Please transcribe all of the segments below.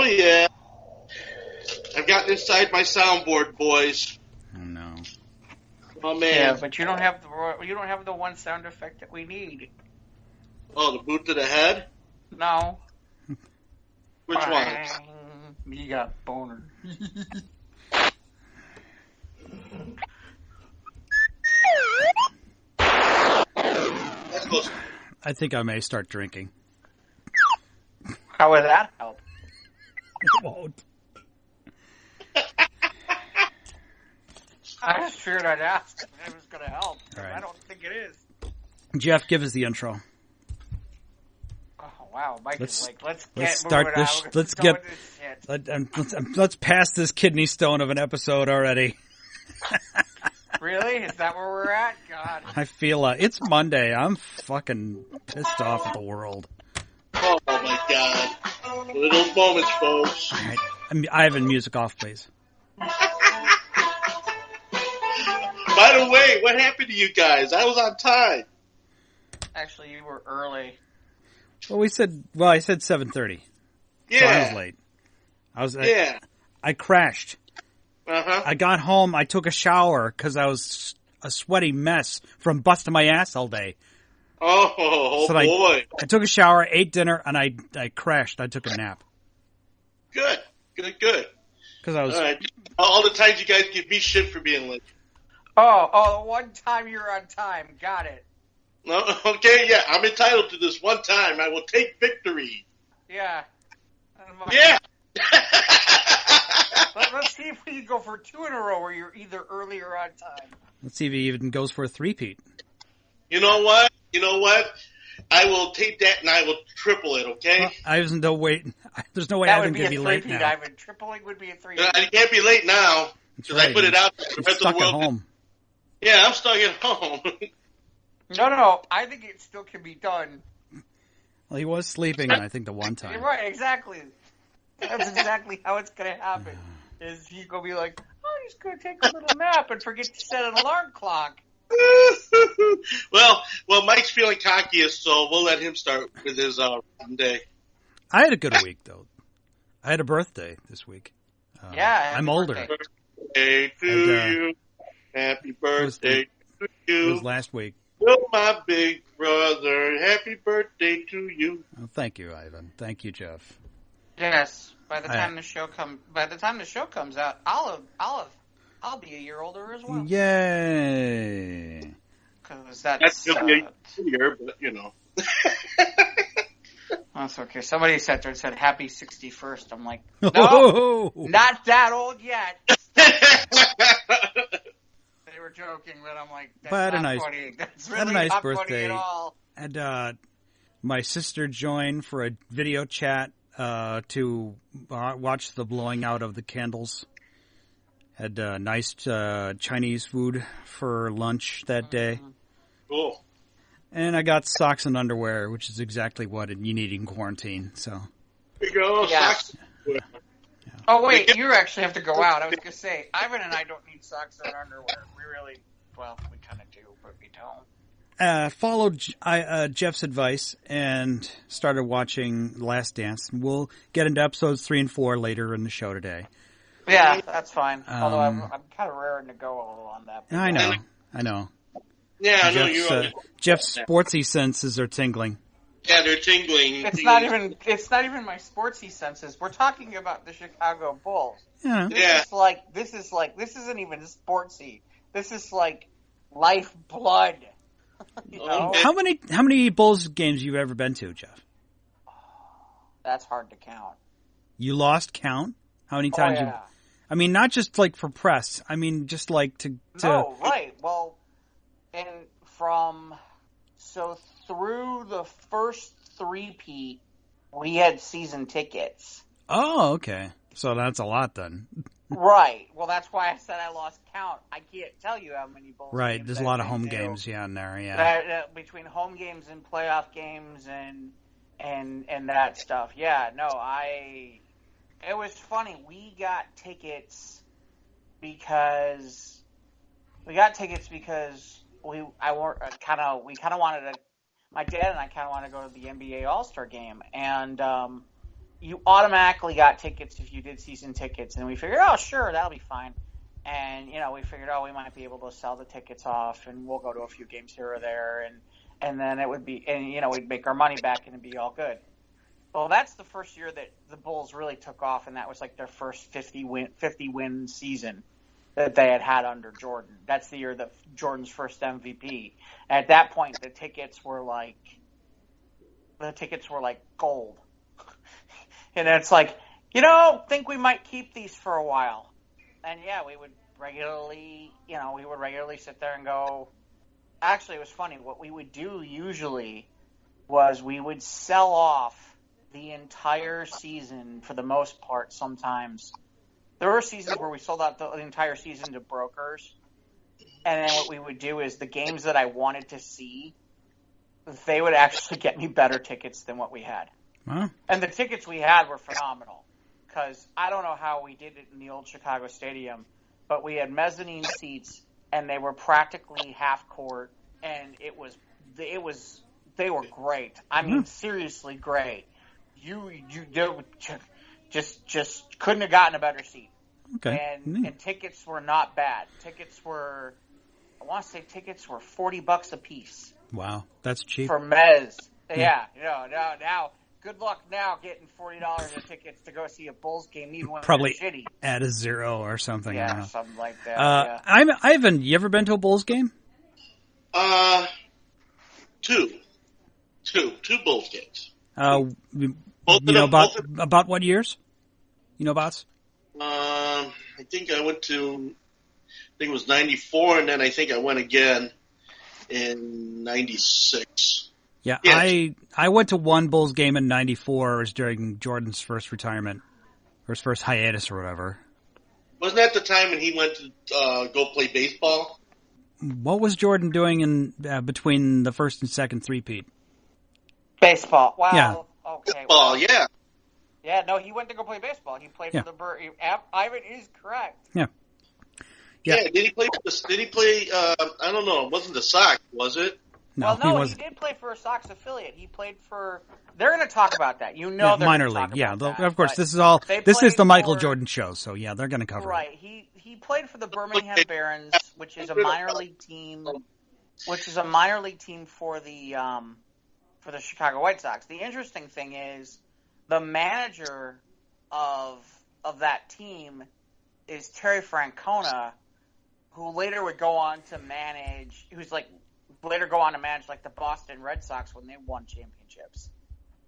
Oh, yeah. I've gotten inside my soundboard, boys. Oh, no. Oh, man. Yeah, but you don't have the one sound effect that we need. Oh, the boot to the head? No. Which one? You got boner. That's close. I think I may start drinking. How would that help? It won't. I just figured I'd ask if it was going to help. All right. I don't think it is. Jeff, give us the intro. Oh, wow. Mike is like, let's pass this kidney stone of an episode already. Really? Is that where we're at? God. I feel it's Monday. I'm fucking pissed off at the world. Oh, my God. One of those moments, folks. All right. Ivan, music off, please. By the way, what happened to you guys? I was on time. Actually, you were early. Well, I said 7:30. Yeah. So I was late. Yeah. I crashed. Uh-huh. I got home. I took a shower because I was a sweaty mess from busting my ass all day. Oh, so boy. I took a shower, ate dinner, and I crashed. I took a nap. Good. Because I was... All right. All the times you guys give me shit for being late. Oh, the one time you're on time. Got it. No, okay, yeah, I'm entitled to this one time. I will take victory. Yeah. Yeah. Let's see if we can go for 2 in a row where you're either early or on time. Let's see if he even goes for a three-peat. You know what? I will take that and I will triple it, okay? Well, there's no way Ivan can be late now. Ivan. Tripling would be a 3-peat. I can't be late now because I put it out there. The rest stuck of the at world. home. Yeah, I'm stuck at home. No, I think it still can be done. Well, he was sleeping, I think, the one time. Right, exactly. That's exactly how it's going to happen. Is he going to be like, oh, he's going to take a little nap and forget to set an alarm clock. Well, Mike's feeling cockiest, so we'll let him start with his day. I had a good week, though. I had a birthday this week. Yeah, I'm older. Birthday to you. Happy birthday to you. It was last week. Oh, my big brother. Happy birthday to you. Oh, thank you, Ivan. Thank you, Jeff. Yes. By the time the show comes out, I'll be a year older as well. Yay! Because that's gonna be a year, but you know. That's okay. Somebody sat there and said, "Happy 61st." I'm like, no, not that old yet. They were joking, but I'm like, that's not funny. That's really had a nice not birthday. funny at all. And my sister joined for a video chat to watch the blowing out of the candles. Had nice Chinese food for lunch that day. Cool. And I got socks and underwear, which is exactly what you need in quarantine. So. There you go. Yeah. Socks. Yeah. Oh, wait, you actually have to go out. I was going to say, Ivan and I don't need socks or underwear. We kind of do, but we don't. Followed Jeff's advice and started watching Last Dance. We'll get into episodes 3 and 4 later in the show today. Yeah, that's fine. Although I'm kind of raring to go on that. I know. Yeah, I know you. Jeff's sportsy senses are tingling. Yeah, they're tingling. It's not even my sportsy senses. We're talking about the Chicago Bulls. Yeah. This isn't even sportsy. This is like lifeblood. You know? How many Bulls games have you ever been to, Jeff? That's hard to count. You lost count? How many times yeah. I mean, not just like for press. I mean, just like to... No, right. Well, and through the first 3-peat, we had season tickets. Oh, okay. So that's a lot then. Right. Well, that's why I said I lost count. I can't tell you how many Bulls Right. games There's a lot of home games, in there, yeah. Between home games and playoff games and that stuff. Yeah, no, it was funny. We got tickets because we kind of wanted to. My dad and I kind of wanted to go to the NBA All-Star game, and you automatically got tickets if you did season tickets, and we figured, oh, sure, that'll be fine. And, we figured, we might be able to sell the tickets off, and we'll go to a few games here or there, and then it would be, and, we'd make our money back, and it'd be all good. Well, that's the first year that the Bulls really took off, and that was like their first 50 win season that they had under Jordan. That's the year that Jordan's first MVP. And at that point, the tickets were like gold. And it's like, think we might keep these for a while. And yeah, we would regularly sit there and go. Actually, it was funny. What we would do usually was we would sell off the entire season for the most part. Sometimes there were seasons where we sold out the entire season to brokers. And then what we would do is the games that I wanted to see, they would actually get me better tickets than what we had. Huh? And the tickets we had were phenomenal. Because I don't know how we did it in the old Chicago Stadium, but we had mezzanine seats, and they were practically half court, and they were great. I mean, seriously great. You just couldn't have gotten a better seat. Okay. And tickets were not bad. I want to say tickets were $40 a piece. Wow, that's cheap. For Mez. Yeah. Now, good luck now getting $40 in tickets to go see a Bulls game, even when probably they're shitty. Add a zero or something. Yeah, something like that. Ivan, you ever been to a Bulls game? Two Bulls games. About what years? You know about? I think I went to. I think it was 94, and then I think I went again in 96. Yeah, I went to one Bulls game in 94. It was during Jordan's first retirement, or his first hiatus or whatever. Wasn't that the time when he went to go play baseball? What was Jordan doing in between the first and second three-peat? Baseball. Wow. Yeah. Okay. Baseball, yeah. Yeah, no, he went to go play baseball. He played for the Bird. Ivan is correct. Yeah. Yeah. Did he play? I don't know. It wasn't the Sox, was it? No, he did play for a Sox affiliate. He played for. They're going to talk about that. They're minor league. Yeah, of course. This is the Michael Jordan show. So yeah, they're going to cover it. Right. He played for the Birmingham Barons, which is a minor league team. Which is a minor league team for the Chicago White Sox. The interesting thing is the manager of that team is Terry Francona, who later would go on to manage. Like the Boston Red Sox when they won championships.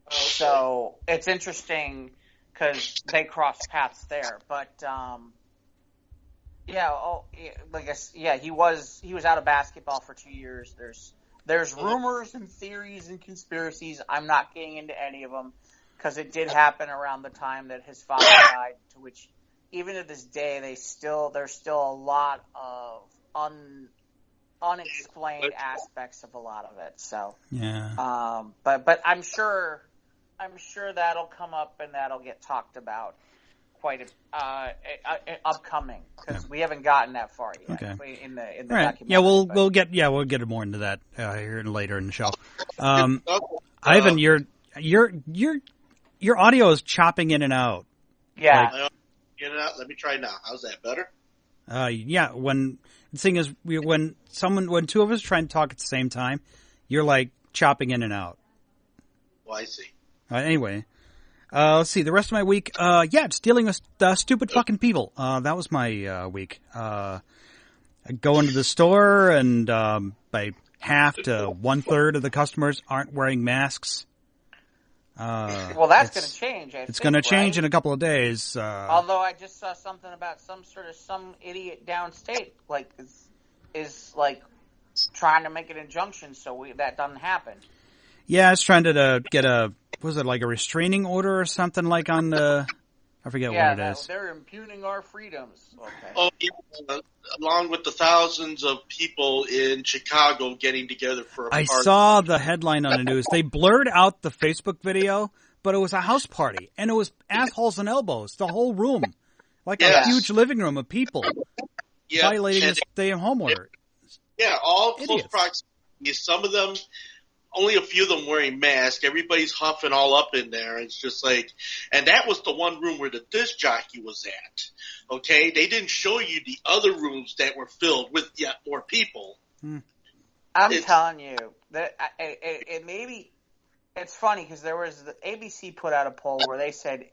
Okay. So it's interesting because they crossed paths there. But he was out of basketball for 2 years. There's rumors and theories and conspiracies. I'm not getting into any of them because it did happen around the time that his father died. To which, even to this day, there's still a lot of unexplained aspects of a lot of it. So yeah. But I'm sure that'll come up and that'll get talked about quite upcoming because we haven't gotten that far yet. Okay. In the right. documentary. Yeah, we'll get more into that here later in the show. Ivan, your audio is chopping in and out. Yeah. Get it out. Let me try now. How's that better? Yeah. When the thing is, when two of us try and talk at the same time, you're like chopping in and out. Oh, I see. Anyway, let's see. The rest of my week, just dealing with stupid fucking people. That was my week. I go into the store and by half to 1/3 of the customers aren't wearing masks. Well, that's going to change. It's going to change in a couple of days. Although I just saw something about some idiot downstate is trying to make an injunction so that doesn't happen. Yeah, it's trying to get a restraining order or something like on the. I forget what it is. They're impugning our freedoms. Okay. Oh, yeah, along with the thousands of people in Chicago getting together for a party. I saw the headline on the news. They blurred out the Facebook video, but it was a house party, and it was assholes and elbows, the whole room. Like a huge living room of people violating the stay-at-home order. Yeah, all close proximity. Some of them only a few of them wearing masks. Everybody's huffing all up in there. It's just like, and that was the one room where the disc jockey was at. Okay, they didn't show you the other rooms that were filled with yet more people. I'm telling you that it maybe it's funny because there was the ABC put out a poll where they said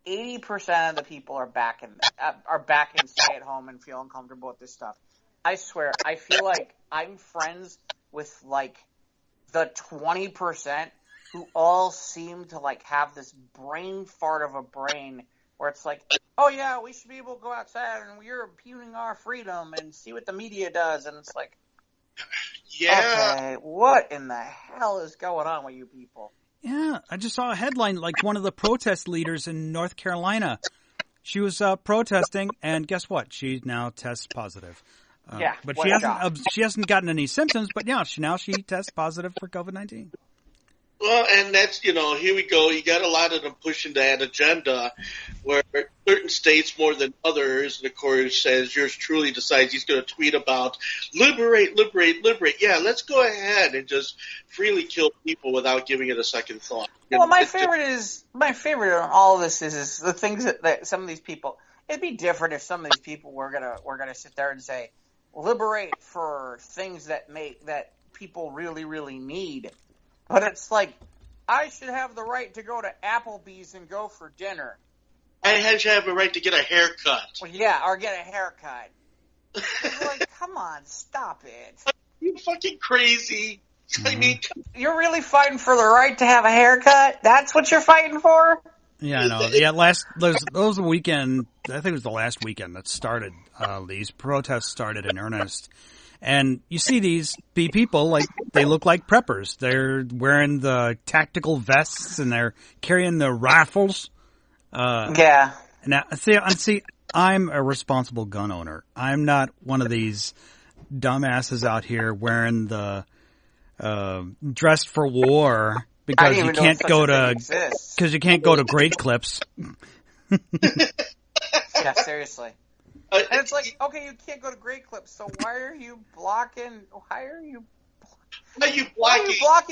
80% of the people are back in stay at home and feel uncomfortable with this stuff. I swear, I feel like I'm friends with like the 20% who all seem to like have this brain fart of a brain where it's like, oh yeah, we should be able to go outside and we're impugning our freedom and see what the media does, and it's like, yeah, okay, what in the hell is going on with you people? Yeah, I just saw a headline, like one of the protest leaders in North Carolina. She was protesting, and guess what? She now tests positive. Yeah, but she hasn't gotten any symptoms. But yeah, she tests positive for COVID-19. Well, and that's, here we go. You got a lot of them pushing that agenda where certain states more than others, and of course, as yours truly decides, he's going to tweet about liberate, liberate, liberate. Yeah, let's go ahead and just freely kill people without giving it a second thought. Well, my favorite on all of this is the things that some of these people, it'd be different if some of these people were gonna sit there and say, liberate for things that people really, really need. But it's like, I should have the right to go to Applebee's and go for dinner. I should have a right to get a haircut. Well, yeah, or get a haircut. It's like, come on, stop it. Are you fucking crazy? I mean, you're really fighting for the right to have a haircut? That's what you're fighting for? Yeah, I know. Yeah, that was the weekend. I think it was the last weekend that started. These protests started in earnest. And you see these people, like, they look like preppers. They're wearing the tactical vests and they're carrying the rifles. Yeah. Now, see, I'm a responsible gun owner. I'm not one of these dumbasses out here wearing the dressed for war because you can't go to Great Clips. Yeah, seriously. And it's like, okay, you can't go to Great Clips, so why are you blocking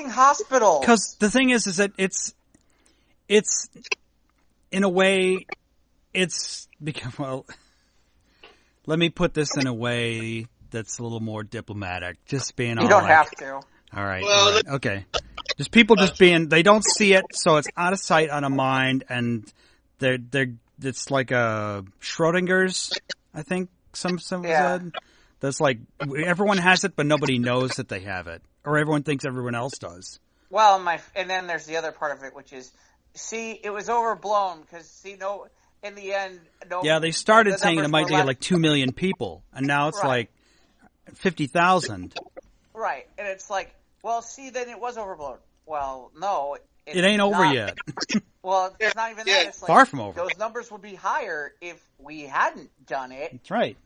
hospitals? Because the thing is that it's in a way, it's because, well, let me put this in a way that's a little more diplomatic. Just being all, you don't have to. All right, okay. Just people just being, they don't see it, so it's out of sight, out of mind, and it's like a Schrodinger's, I think some said. That's like, everyone has it, but nobody knows that they have it. Or everyone thinks everyone else does. Well, and then there's the other part of it, which is, see, it was overblown, because, in the end, yeah, they started saying it might get like 2 million people, and now it's like 50,000. Right, and it's like, well, see, then it was overblown. Well, no. It ain't over yet. Well, it's not even that. It's like, far from over. Those numbers would be higher if we hadn't done it. That's right.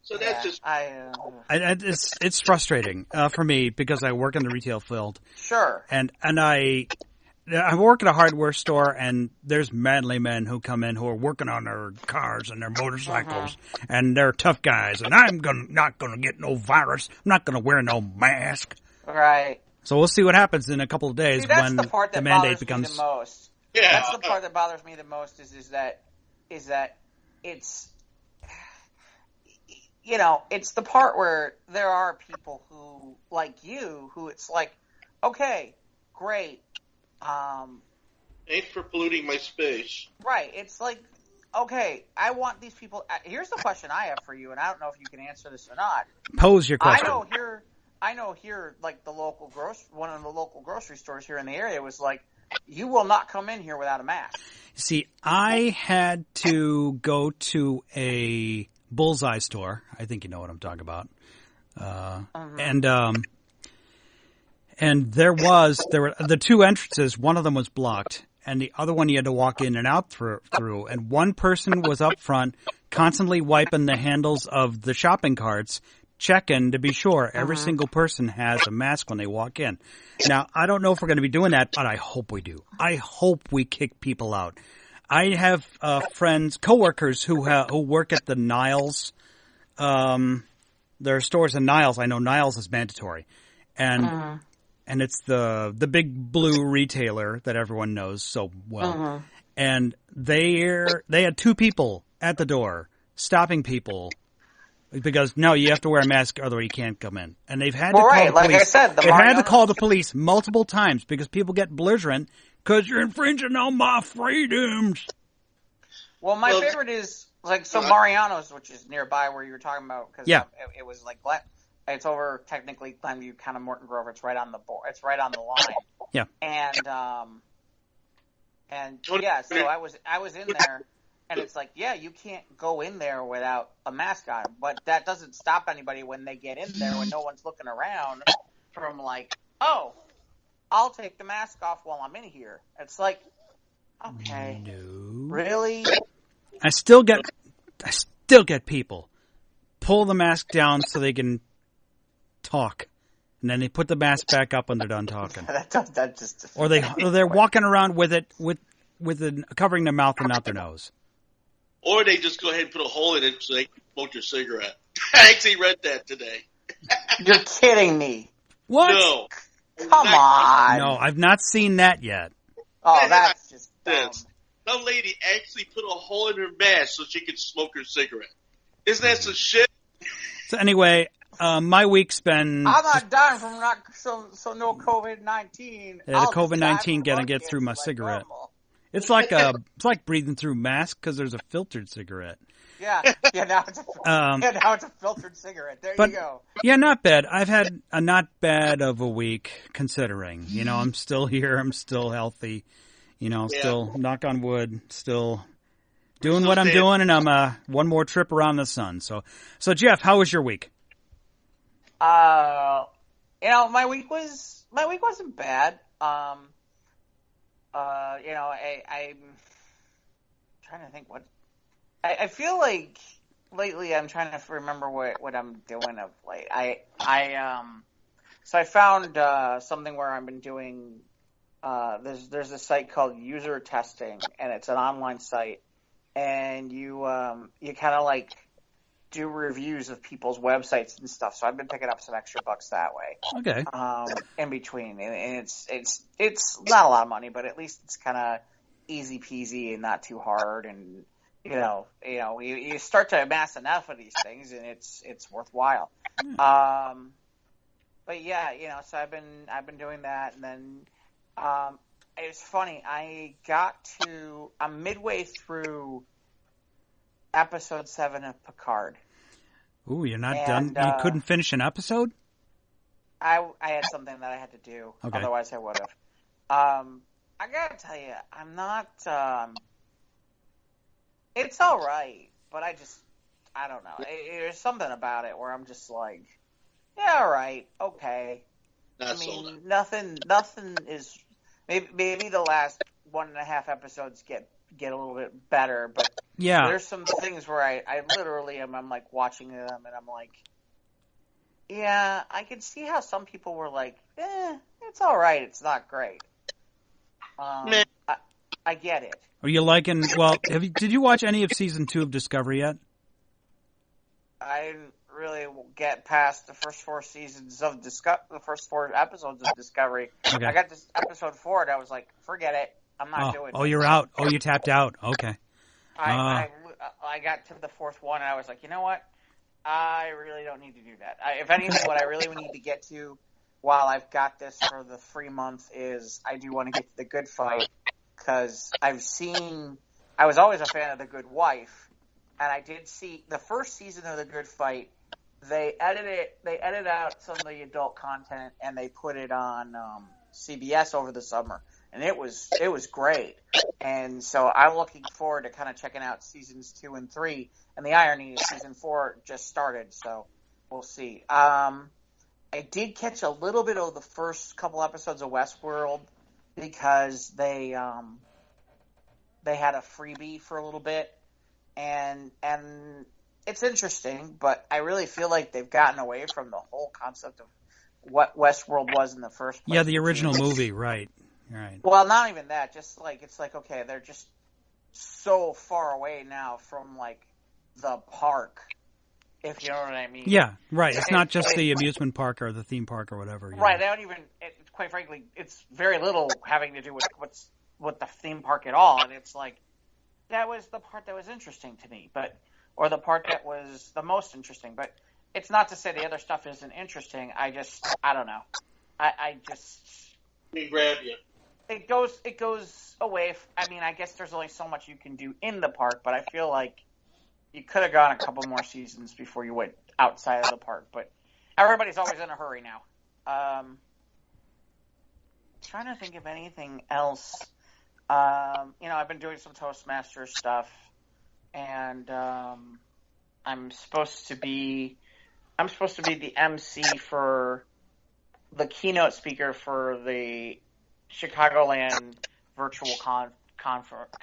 So that's just... it's frustrating for me because I work in the retail field. Sure. And I work at a hardware store, and there's manly men who come in who are working on their cars and their motorcycles, and they're tough guys, and I'm not gonna get no virus. I'm not gonna wear no mask. Right. So we'll see what happens in a couple of days when the part that the mandate becomes. Me the most. Yeah. That's the part that bothers me the most is that it's, it's the part where there are people who, like you, who it's like, okay, great. Thanks for polluting my space. Right. It's like, okay, I want these people. Here's the question I have for you, and I don't know if you can answer this or not. Pose your question. I know here, like one of the local grocery stores here in the area was like, you will not come in here without a mask. See, I had to go to a Bullseye store. I think you know what I'm talking about. And there were the two entrances. One of them was blocked, and the other one you had to walk in and out through. And one person was up front, constantly wiping the handles of the shopping carts, checking to be sure every single person has a mask when they walk in. Now, I don't know if we're going to be doing that, but I hope we do. I hope we kick people out. I have friends, coworkers who work at the Niles. There are stores in Niles. I know Niles is mandatory. and it's the big blue retailer that everyone knows so well. And they had 2 people at the door stopping people because no, you have to wear a mask, otherwise you can't come in. And they've had to call the police. Like I said, they had to call the police multiple times because people get belligerent because you're infringing on my freedoms. Well, my favorite is Mariano's, which is nearby where you were talking about. Cause it was like it's over technically Glenview, kind of Morton Grove. It's right on the board. It's right on the line. Yeah. So I was in there. And it's like, yeah, you can't go in there without a mask on. But that doesn't stop anybody when they get in there, when no one's looking around, from like, oh, I'll take the mask off while I'm in here. It's like, okay, no. Really? I still get people pull the mask down so they can talk, and then they put the mask back up when they're done talking. Or they're walking around with it covering their mouth and not their nose. Or they just go ahead and put a hole in it so they can smoke your cigarette. I actually read that today. You're kidding me. What? No. Come on. No, I've not seen that yet. Oh, that's just dumb. Some lady actually put a hole in her mask so she could smoke her cigarette. Isn't that some shit? So anyway, my week's been... I'm not dying from no COVID-19. Yeah, the COVID-19 gonna get through my cigarette. Normal. It's like breathing through mask because there's a filtered cigarette. Yeah. Now it's a filtered cigarette. There you go. Yeah, not bad. I've had a not bad of a week considering. I'm still here. I'm still healthy. Still knock on wood. Still doing what I'm doing, and I'm one more trip around the sun. So Jeff, how was your week? My week wasn't bad. I'm trying to think what I feel like lately. I'm trying to remember what I'm doing of late. So I found something where I've been doing. There's a site called User Testing, and it's an online site, and you kind of like do reviews of people's websites and stuff. So I've been picking up some extra bucks that way. Okay. In between, and it's not a lot of money, but at least it's kind of easy peasy and not too hard. And you start to amass enough of these things, and it's worthwhile. But yeah, so I've been doing that, and then it's funny. I'm midway through episode 7 of Picard. Ooh, you're not done? You couldn't finish an episode? I had something that I had to do. Okay. Otherwise I would have. I gotta tell you, I'm not, it's alright, but I don't know. There's something about it where I'm just like, yeah, alright, okay. Nothing is, maybe the last 1.5 episodes get a little bit better, but yeah, there's some things where I literally I'm like watching them and I'm like, yeah, I can see how some people were like, it's all right, it's not great. I get it. Are you liking? Well, did you watch any of season 2 of Discovery yet? I didn't really get past the first 4 seasons of the first 4 episodes of Discovery. Okay. I got to episode 4 and I was like, forget it. I'm not doing it. Oh, you're out. Oh, you tapped out. Okay. I got to the 4th one and I was like, you know what? I really don't need to do that. If anything, what I really need to get to while I've got this for the free month is I do want to get to The Good Fight because I was always a fan of The Good Wife, and I did see the first season of The Good Fight. They edit out some of the adult content and they put it on CBS over the summer. And it was great. And so I'm looking forward to kind of checking out seasons 2 and 3. And the irony is season 4 just started, so we'll see. I did catch a little bit of the first couple episodes of Westworld because they had a freebie for a little bit. And it's interesting, but I really feel like they've gotten away from the whole concept of what Westworld was in the first place. Yeah, the original movie, right. Right. Well, not even that. Just like it's like okay, they're just so far away now from like the park if you know what I mean. Yeah, right. It's not just the amusement park or the theme park or whatever. Right. They don't even. Quite frankly, it's very little having to do with the theme park at all, and it's like that was the part that was interesting to me, or the part that was the most interesting. But it's not to say the other stuff isn't interesting. I don't know. Let me grab you. It goes away. I mean, I guess there's only so much you can do in the park, but I feel like you could have gone a couple more seasons before you went outside of the park. But everybody's always in a hurry now. Trying to think of anything else. I've been doing some Toastmasters stuff, and I'm supposed to be the MC for the keynote speaker for the Chicagoland virtual conference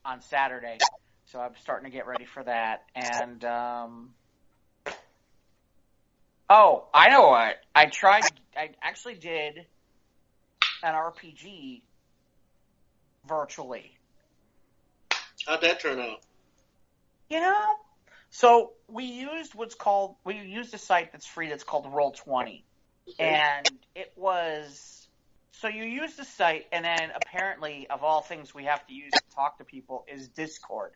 on Saturday. So I'm starting to get ready for that. And I know what. I actually did an RPG virtually. How'd that turn out? So we used a site that's free that's called Roll20. And it was, so you use the site, and then apparently, of all things we have to use to talk to people is Discord.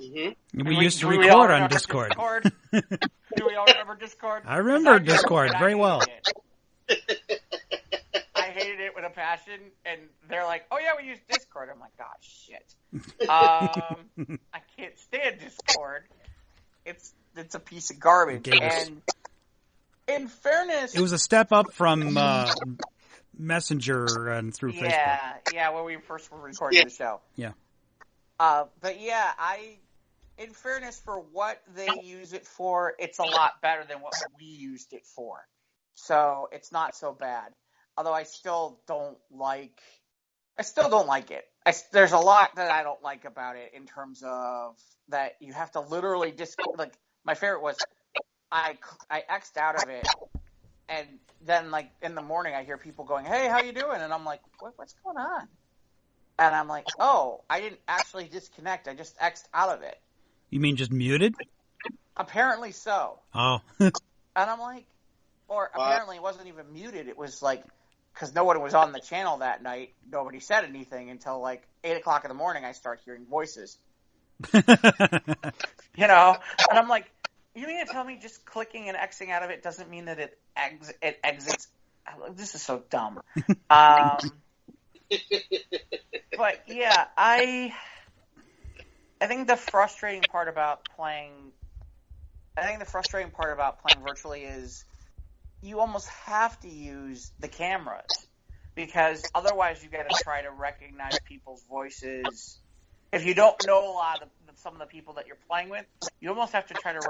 Mm-hmm. We used to record on Discord. Do we all remember Discord? I remember Discord very well. I hated it with a passion, and they're like, "Oh yeah, we use Discord." I'm like, "God, shit." I can't stand Discord. It's a piece of garbage. And in fairness, it was a step up from Messenger and through Facebook. Yeah, when we first were recording the show. Yeah. But yeah, in fairness, for what they use it for, it's a lot better than what we used it for. So it's not so bad. Although I still don't like it. There's a lot that I don't like about it in terms of that you have to literally like, my favorite was I X'd out of it, and then like in the morning I hear people going, "Hey, how you doing?" And I'm like, what's going on? And I'm like, oh, I didn't actually disconnect. I just X'd out of it. You mean just muted? Apparently so. Oh. And I'm like, or apparently it wasn't even muted. It was like, because no one was on the channel that night. Nobody said anything until like 8 o'clock in the morning. I start hearing voices. And I'm like, you mean to tell me just clicking and Xing out of it doesn't mean that it exits? This is so dumb. But yeah, I think the frustrating part about playing virtually is you almost have to use the cameras, because otherwise you got to try to recognize people's voices. If you don't know some of the people that you're playing with, you almost have to try to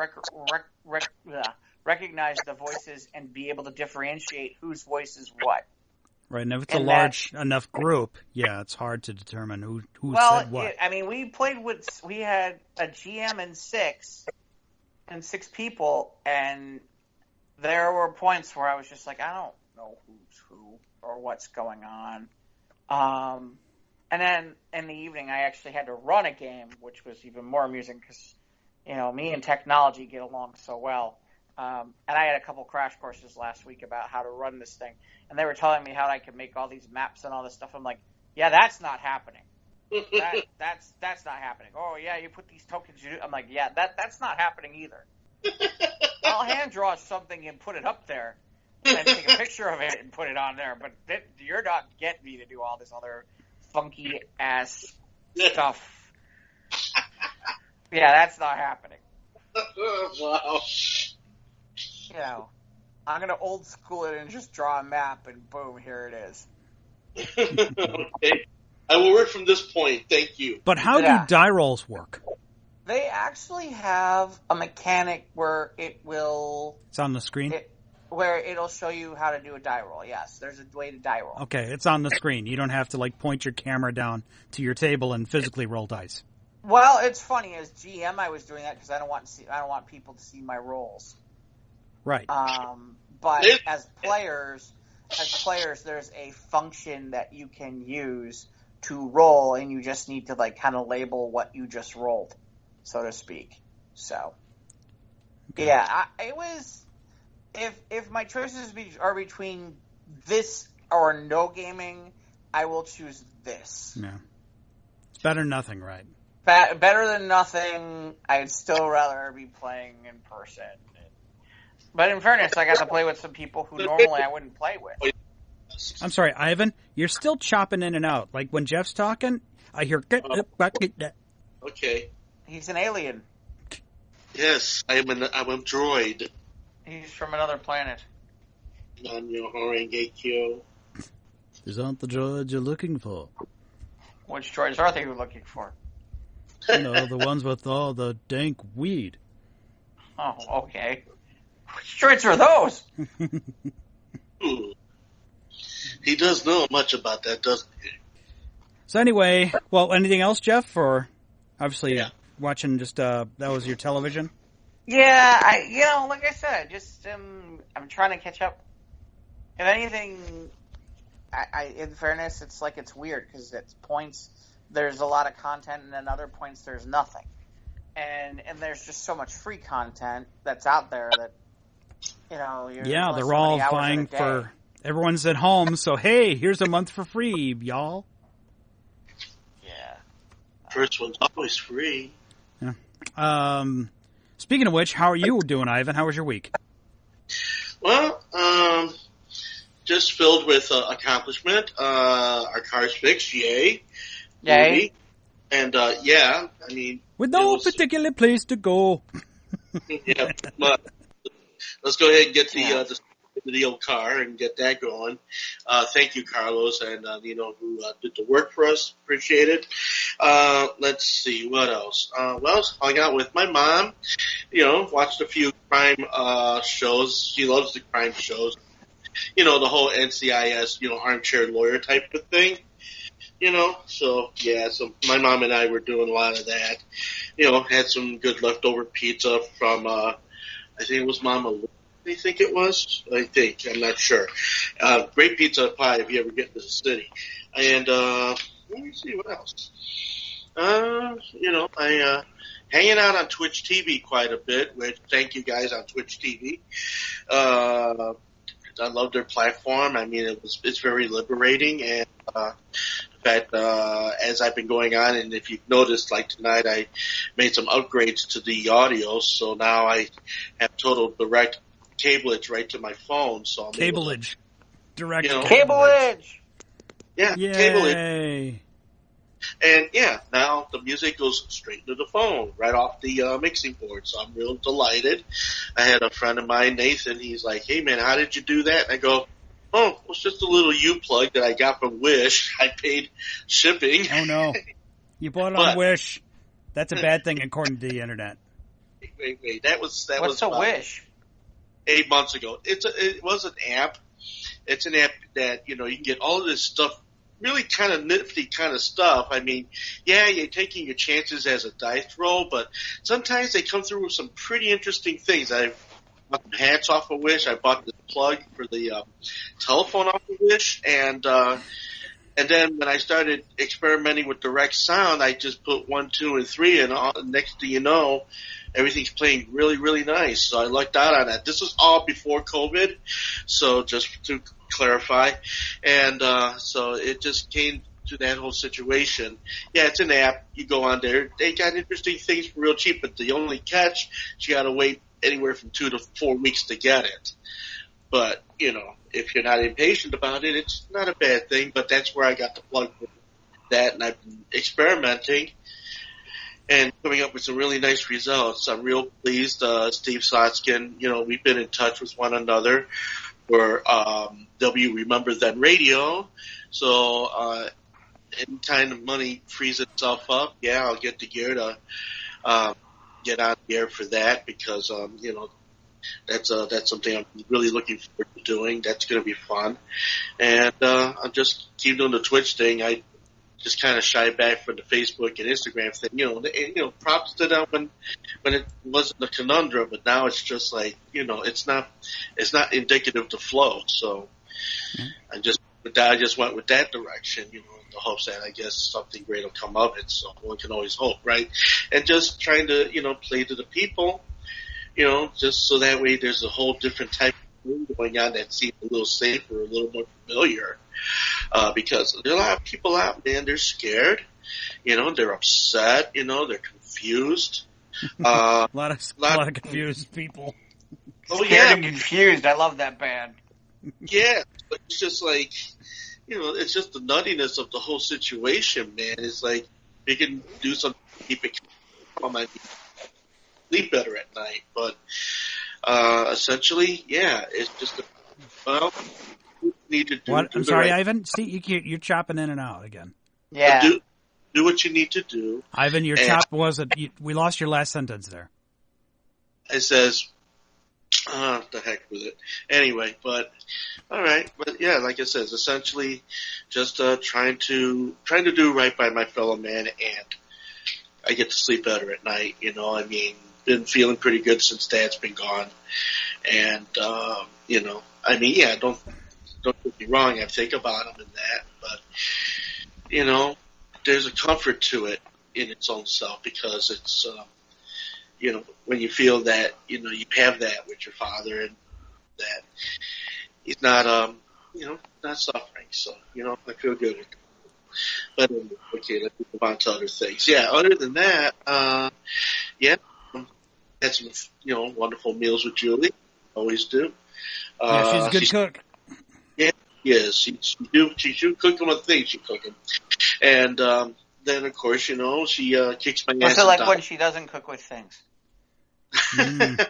recognize the voices and be able to differentiate whose voice is what. Right, and if it's a large enough group, it's hard to determine who said what. We had a GM and six people, and there were points where I was just like, I don't know who's who or what's going on. And then in the evening, I actually had to run a game, which was even more amusing because, me and technology get along so well. And I had a couple crash courses last week about how to run this thing. And they were telling me how I could make all these maps and all this stuff. I'm like, yeah, that's not happening. That's not happening. Oh, yeah, you put these tokens. I'm like, yeah, that's not happening either. I'll hand draw something and put it up there and take a picture of it and put it on there. But you're not getting me to do all this other funky-ass stuff. Yeah, that's not happening. Wow. I'm going to old school it and just draw a map, and boom, here it is. Okay. I will work from this point. Thank you. But how do die rolls work? They actually have a mechanic where it will... It's on the screen? Where it'll show you how to do a die roll, yes. There's a way to die roll. Okay, it's on the screen. You don't have to, point your camera down to your table and physically roll dice. Well, it's funny. As GM, I was doing that because I don't want people to see my rolls. Right. But as players, there's a function that you can use to roll, and you just need to kind of label what you just rolled. so to speak. So, yeah, it was. If my choices are between this or no gaming, I will choose this. Yeah, it's better than nothing, right? Better than nothing. I'd still rather be playing in person. But in fairness, I got to play with some people who normally I wouldn't play with. I'm sorry, Ivan. You're still chopping in and out. Like when Jeff's talking, I hear. Okay. He's an alien. Yes, I'm a droid. He's from another planet. On your Horengekyo. These aren't the droids you're looking for. Which droids are they looking for? You know, the ones with all the dank weed. Oh, okay. Which droids are those? He does know much about that, doesn't he? So anyway, well, anything else, Jeff? Or obviously watching just that was your television? Yeah, like I said, just I'm trying to catch up. If anything, I in fairness, it's weird because at points there's a lot of content, and then other points there's nothing, and there's just so much free content that's out there that they're all vying for. Everyone's at home, so hey, here's a month for free, y'all. Yeah. First one's always free. Yeah. Speaking of which, how are you doing, Ivan? How was your week? Well, just filled with accomplishment. Our car's fixed, yay. Yay. And, I mean... With no particular place to go. Yeah, but let's go ahead and get the old car and get that going. Thank you, Carlos, and who did the work for us. Appreciate it. Let's see what else. Hung out with my mom. Watched a few crime shows. She loves the crime shows. The whole NCIS, armchair lawyer type of thing. So my mom and I were doing a lot of that. Had some good leftover pizza from I think it was Mama. I think it was. I'm not sure. Great pizza pie if you ever get to the city. And let me see what else. I hanging out on Twitch TV quite a bit. Which thank you guys on Twitch TV. I love their platform. I mean, it's very liberating, and in fact, as I've been going on, and if you've noticed, like tonight, I made some upgrades to the audio, so now I have total direct cableage right to my phone, so I'm cableage, direct cableage. Yeah, yay. Cableage. And now the music goes straight to the phone, right off the mixing board. So I'm real delighted. I had a friend of mine, Nathan. He's like, "Hey man, how did you do that?" And I go, "Oh, it's just a little U-plug that I got from Wish. I paid shipping." Oh no, you bought it on Wish. That's a bad thing according to the internet. Wait. That was What's a Wish? 8 months ago. It was an app. It's an app that you can get all of this stuff. Really kind of nifty kind of stuff. I mean, you're taking your chances as a dice roll, but sometimes they come through with some pretty interesting things. I bought some hats off of Wish. I bought the plug for the telephone off of Wish, and then when I started experimenting with direct sound, I just put 1, 2, and 3, and next thing you know, everything's playing really, really nice. So I lucked out on that. This was all before COVID, so just to clarify. And so it just came to that whole situation. Yeah, it's an app. You go on there. They got interesting things for real cheap, but the only catch, you got to wait anywhere from 2 to 4 weeks to get it. But, if you're not impatient about it, it's not a bad thing. But that's where I got the plug for that, and I've been experimenting and coming up with some really nice results. I'm real pleased. Steve Sotskin, we've been in touch with one another for W Remember Then Radio. So anytime the money frees itself up, I'll get the gear to get on the air for that because, that's something I'm really looking forward to doing. That's going to be fun. And I'll just keep doing the Twitch thing. I just kind of shy back from the Facebook and Instagram thing. Props to them when it wasn't a conundrum, but now it's just like, it's not indicative to flow. So I just went with that direction, the hopes that I guess something great will come of it. So one can always hope, right? And just trying to, play to the people, just so that way there's a whole different type of thing going on that seems a little safer, a little more familiar. Because there are a lot of people out, man, they're scared, they're upset, they're confused. A lot of confused people. Oh, Scared yeah. and confused. I love that band. Yeah, but it's just like, it's just the nuttiness of the whole situation, man. It's like, we can do something to keep it calm and sleep better at night. But, essentially, yeah, it's just, we need to do. What? I'm sorry, Ivan. See, you're chopping in and out again. Yeah. Do what you need to do. Ivan, your chop wasn't, we lost your last sentence there. It says, the heck with it. Anyway, but all right, but yeah, like I said, essentially just trying to do right by my fellow man, and I get to sleep better at night. Been feeling pretty good since Dad's been gone, and yeah, don't get me wrong, I think about him and that, but there's a comfort to it in its own self because it's. When you feel that, you have that with your father and that he's not, not suffering. So, I feel good. But, okay, let's move on to other things. Yeah, other than that, had some, wonderful meals with Julie. Always do. Yeah, she's a good cook. Yeah, she is. She should cook them with things she's cooking. And, then, of course, she kicks my ass. What's it like when she doesn't cook with things? And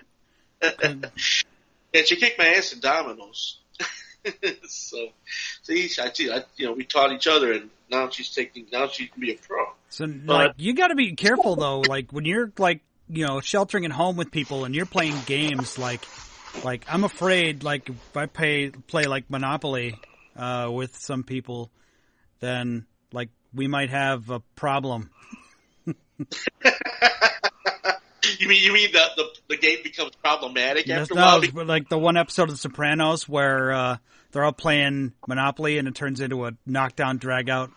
she kicked my ass in dominoes. So, see, we taught each other, and now she can be a pro. So, you got to be careful though. Like when you're sheltering at home with people, and you're playing games. Like I'm afraid. Like if I play like Monopoly with some people, then like we might have a problem. You mean the game becomes problematic after a while? while? Like the one episode of The Sopranos where they're all playing Monopoly and it turns into a knockdown, drag-out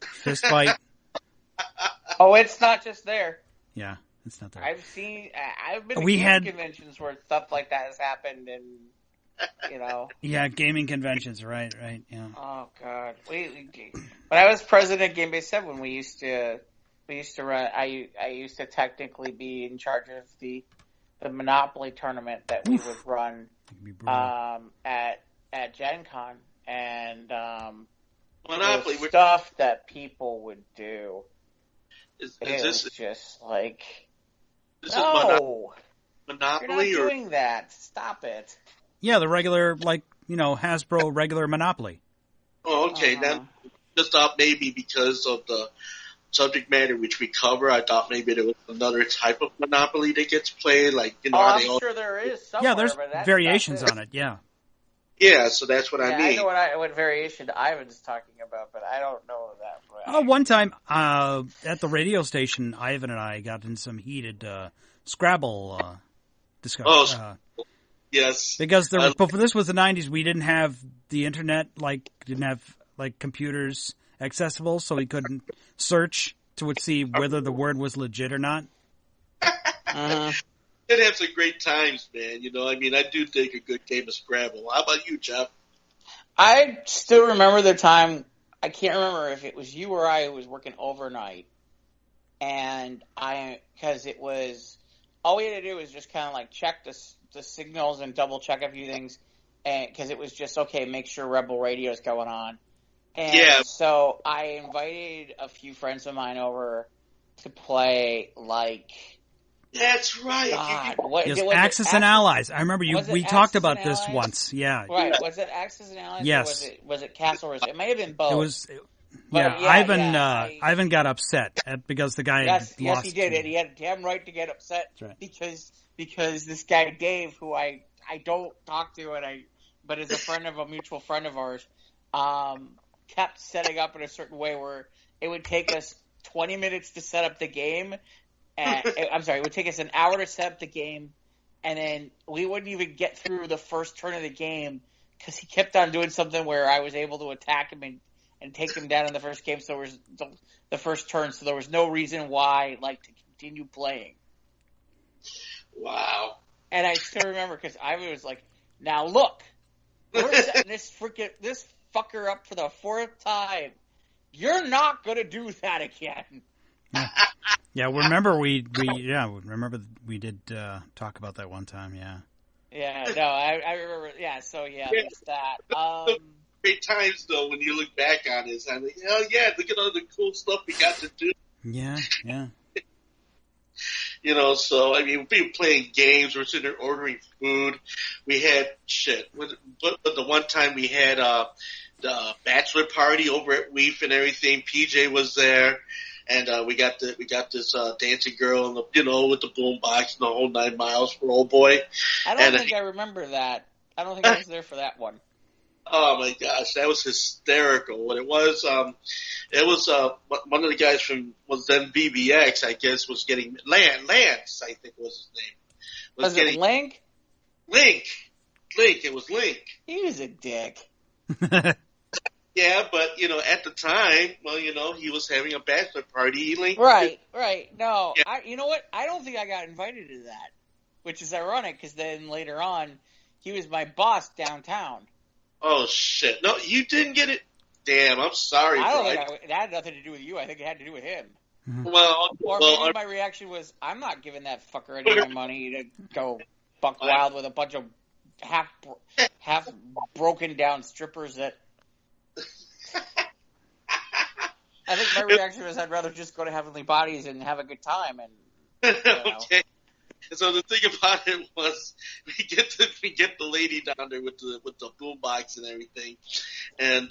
fist fight. Oh, it's not just there. Yeah, it's not there. I've been to conventions where stuff like that has happened, and Yeah, gaming conventions, right? Yeah. Oh God, when I was president of Game Base 7, we used to run. I used to technically be in charge of the Monopoly tournament that we would run at Gen Con, and Monopoly stuff that people would do. Is this just like Monopoly you're not doing that. Stop it. Yeah, the regular Hasbro regular Monopoly. Oh, okay. Then just thought maybe because of the subject matter which we cover, I thought maybe there was another type of Monopoly that gets played, I'm sure there is somewhere. Yeah, there's variations on it, yeah. Yeah, so that's what I mean. I know what variation Ivan's talking about, but I don't know that. One time, at the radio station, Ivan and I got in some heated Scrabble discussion. Yes. Because this was the 90s, we didn't have the internet, didn't have computers accessible, so we couldn't search to see whether the word was legit or not. It had some great times, man. I do think a good game of Scrabble. How about you, Jeff? I still remember the time. I can't remember if it was you or I who was working overnight, and because it was all we had to do was just kind of check the signals and double check a few things, and because it was just make sure Rebel Radio's going on. And so I invited a few friends of mine over to play, That's right. Axis and Allies. I remember we talked about this once. Yeah. Right. Was it Axis and Allies? Yes. Or was it Castle Resistance? It may have been both. It was. Ivan got upset because the guy lost. Yes, he did, and he had a damn right to get upset because this guy Dave, who I don't talk to, but is a mutual friend of ours, kept setting up in a certain way where it would take us 20 minutes to set up the game. It would take us an hour to set up the game, and then we wouldn't even get through the first turn of the game because he kept on doing something where I was able to attack him and take them down in the first game. So there was the first turn. So there was no reason why, like, to continue playing. Wow. And I still remember because I was like, now look, we're setting this fucker up for the fourth time. You're not going to do that again. Yeah, remember we did talk about that one time, yeah. Yeah, no, I remember, there's that. Great times, though, when you look back on it. I'm like, hell yeah, look at all the cool stuff we got to do. Yeah. So, I mean, we were playing games, we were sitting there ordering food. We had shit. But the one time we had the bachelor party over at Weef and everything, PJ was there. And we got this dancing girl, with the boom box and the whole 9 miles for old boy. I don't think I remember that. I don't think I was there for that one. Oh my gosh, that was hysterical. What it was one of the guys was then BBX, I guess, was getting Lance, I think was his name. Was it Link? Link. It was Link. He was a dick. Yeah, but at the time, he was having a bachelor party. Link. Right. No, yeah. You know what? I don't think I got invited to that, which is ironic because then later on, he was my boss downtown. Oh, shit. No, you didn't get it. Damn, I'm sorry, I don't bro. think it had nothing to do with you. I think it had to do with him. Mm-hmm. Maybe my reaction was, I'm not giving that fucker any more money to go buck wild with a bunch of half broken down strippers that... I think my reaction was I'd rather just go to Heavenly Bodies and have a good time. And Okay. So the thing about it was, we get the lady down there with the boombox and everything, and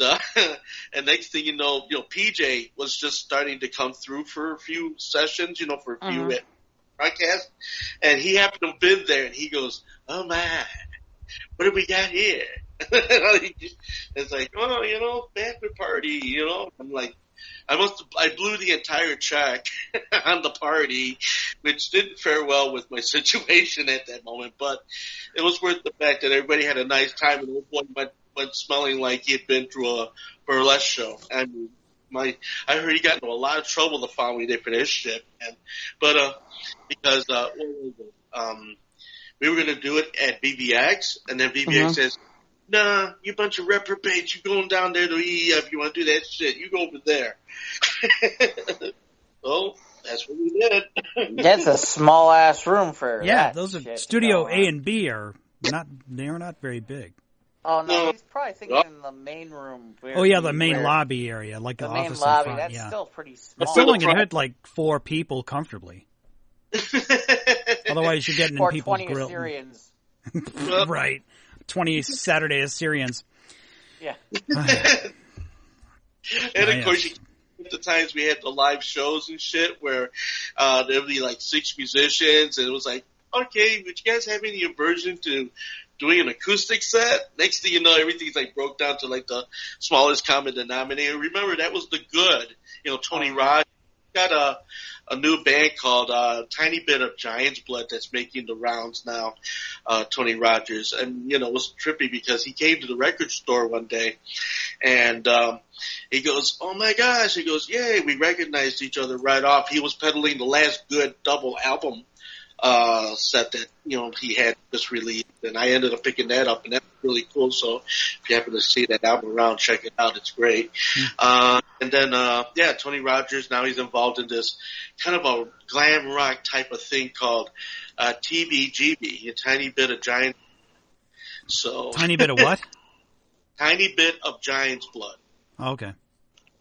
next thing you know, PJ was just starting to come through for a few sessions, for a few broadcasts, and he happened to have been there, and he goes, "Oh my, what do we got here?" It's like, bachelor party, I'm like. I blew the entire check on the party, which didn't fare well with my situation at that moment, but it was worth the fact that everybody had a nice time and old boy went smelling like he had been through a burlesque show. I mean, I heard he got into a lot of trouble the following day for this shit, man. But, because, we were gonna do it at BBX, and then BBX says, "Nah, you bunch of reprobates, you going down there to EEF, you want to do that shit, you go over there." So, that's what we did. That's a small-ass room for that those are shit Studio A and B are not very big. Oh, no, he's probably thinking in the main room. The main lobby area, like the main office lobby, in front. that's still pretty small. But still only can hit like 4 people comfortably. Otherwise, you're getting in people's 20 grill. Assyrians. Right. 20 Saturday Assyrians. Yeah. And of course, the times we had the live shows and shit where there would be like 6 musicians, and it was like, okay, would you guys have any aversion to doing an acoustic set? Next thing you know, everything's like broke down to like the smallest common denominator. Remember, that was the good. Tony Rogers got a new band called Tiny Bit of Giant's Blood that's making the rounds now, Tony Rogers. And, it was trippy because he came to the record store one day and he goes, "Oh my gosh," he goes, "Yay, we recognized each other right off." He was peddling the last good double album set that, he had just released, and I ended up picking that up, and that's really cool. So if you happen to see that album around, check it out. It's great. And then, Tony Rogers, now he's involved in this kind of a glam rock type of thing called TBGB, a Tiny Bit of Giant. So Tiny Bit of what? Tiny Bit of Giant's Blood. Oh, okay.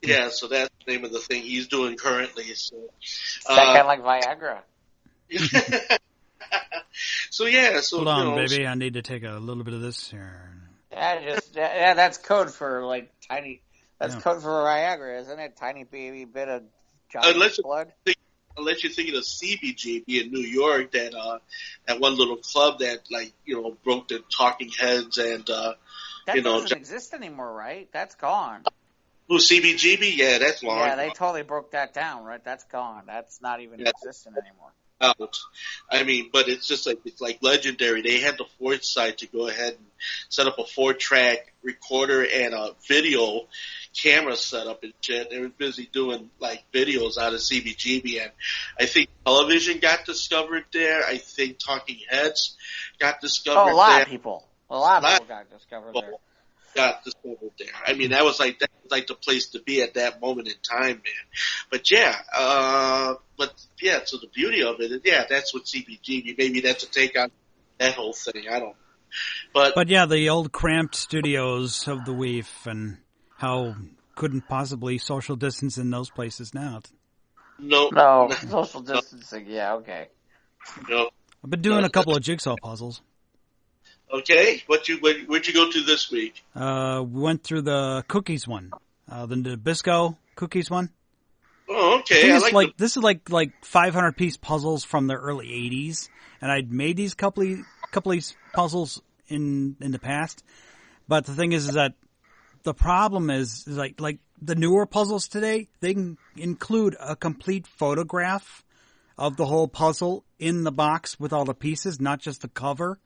Yeah, so that's the name of the thing he's doing currently. So, kind of like Viagra. So hold on, baby. I need to take a little bit of this here. That's code for like tiny. That's code for Viagra, isn't it? Tiny baby bit of giant blood. Unless you're thinking of CBGB in New York, that one little club that broke the Talking Heads and that doesn't exist anymore, right? That's gone. Who, CBGB? Yeah, that's long. Yeah, they totally broke that down, right? That's gone. That's not even existing anymore. out. I mean, but it's just like, it's like legendary. They had the foresight to go ahead and set up a 4-track recorder and a video camera setup and shit. They were busy doing like videos out of CBGB, and I think television got discovered there. I think Talking Heads got discovered there. A lot of people got discovered there. Got discovered there. I mean, that was like the place to be at that moment in time, man. But yeah, so the beauty of it is, that's what CBGB. Maybe that's a take on that whole thing. I don't. But yeah, the old cramped studios of the WEEF, and how couldn't possibly social distance in those places now. No, social distancing. Yeah, okay. No. I've been doing a couple of jigsaw puzzles. Okay, where'd you go to this week? We went through the cookies one, the Nabisco cookies one. Oh, okay. This is like 500 piece puzzles from the early 80s, and I'd made these couple of puzzles in the past. But the thing is that the problem is like the newer puzzles today, they can include a complete photograph of the whole puzzle in the box with all the pieces, not just the cover.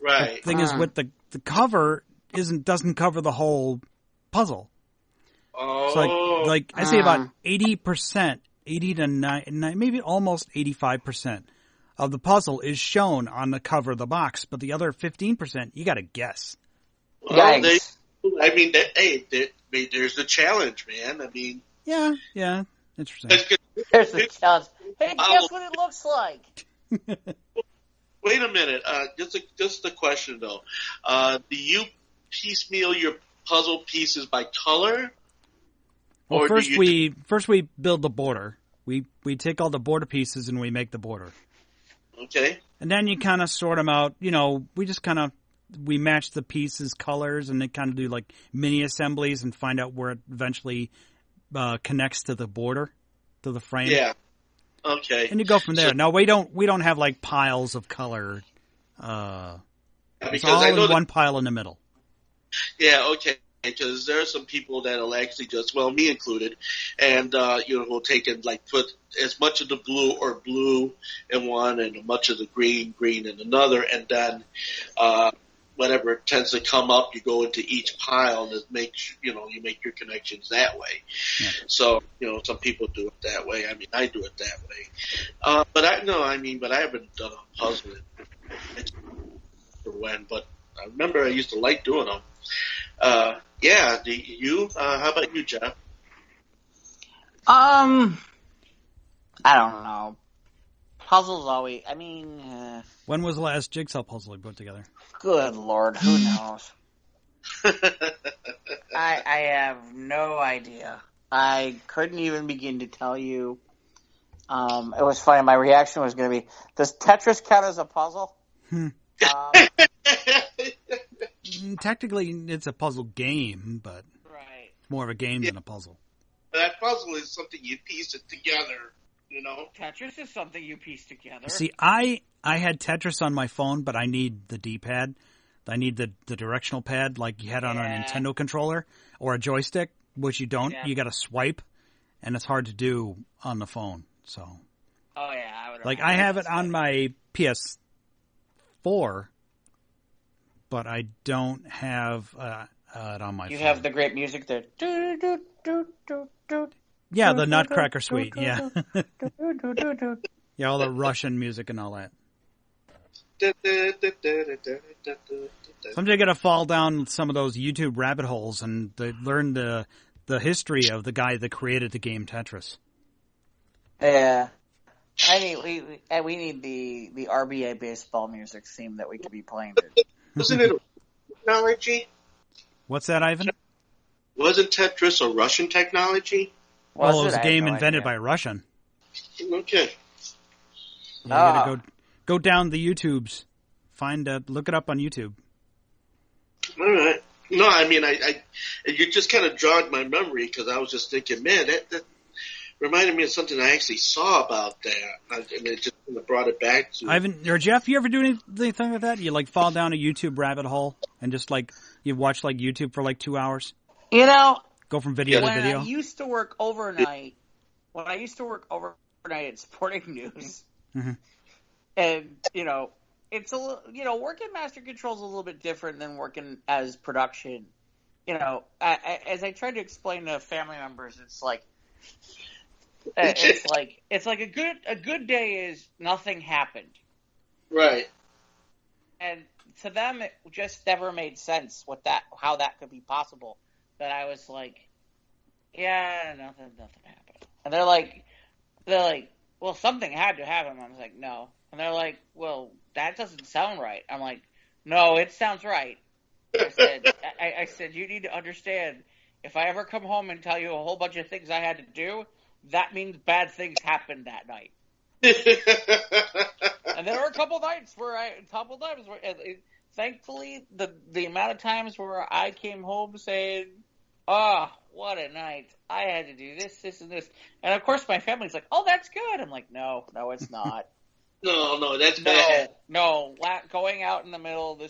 Right. The thing is, with the cover doesn't cover the whole puzzle. Oh. So like I say about 80%, 80 to 9, maybe almost 85% of the puzzle is shown on the cover of the box, but the other 15% you got to guess. Well, there's the challenge, man. I mean, yeah, interesting. There's the challenge. Hey, guess what it looks like? Wait a minute. Just a question though. Do you piecemeal your puzzle pieces by color? Well, first we build the border. We take all the border pieces and we make the border. Okay. And then you kind of sort them out. You know, we match the pieces colors and then kind of do like mini assemblies and find out where it eventually connects to the border, to the frame. Yeah. Okay. And you go from there. No, we don't have like piles of color. It's all in one pile in the middle. Yeah, okay. Because there are some people that'll actually just, well, me included, and will take and like put as much of the blue in one and as much of the green in another, and then whatever tends to come up, you go into each pile and you make your connections that way. Yeah. So some people do it that way. I mean, I do it that way. But I haven't done a puzzle for when. But I remember I used to like doing them. Yeah. Do you? How about you, Jeff? I don't know. Puzzles always. I mean. When was the last jigsaw puzzle you put together? Good Lord, who knows? I have no idea. I couldn't even begin to tell you. It was funny. My reaction was going to be, does Tetris count as a puzzle? Technically, it's a puzzle game, but it's more of a game than a puzzle. That puzzle is something you piece it together, Tetris is something you piece together. See, I had Tetris on my phone, but I need the D-pad. I need the directional pad like you had on a Nintendo controller or a joystick, which you don't. Yeah. You got to swipe, and it's hard to do on the phone. So, I have it on my PS4, but I don't have it on my phone. You have the great music there. Yeah, the Nutcracker Suite, yeah. Yeah, all the Russian music and all that. Someday I got to fall down some of those YouTube rabbit holes and learn the history of the guy that created the game Tetris. Yeah. We need the RBA baseball music theme that we could be playing. Wasn't it a technology? What's that, Ivan? Wasn't Tetris a Russian technology? Well, it was a game invented by a Russian. Okay. You gotta go down the YouTubes. Look it up on YouTube. All right. No, I mean, you just kind of jogged my memory because I was just thinking, man, that reminded me of something I actually saw about that, and it just kind of brought it back to. Ivan or Jeff, you ever do anything like that? You like fall down a YouTube rabbit hole and just like you watch like YouTube for like 2 hours? Go from video to video. When I used to work overnight at Sporting News, Mm-hmm. And, it's a little, working master control is a little bit different than working as production. As I tried to explain to family members, it's like a good day is nothing happened. Right. And to them, it just never made sense how that could be possible. That I was like, yeah, nothing happened. And they're like, well, something had to happen. I was like, no. And they're like, well, that doesn't sound right. I'm like, no, it sounds right. I said, you need to understand, if I ever come home and tell you a whole bunch of things I had to do, that means bad things happened that night. And there were a couple times where thankfully, the amount of times where I came home saying, oh, what a night. I had to do this, and this. And of course my family's like, oh, that's good. I'm like, no, it's not. No, that's bad. No, going out in the middle of the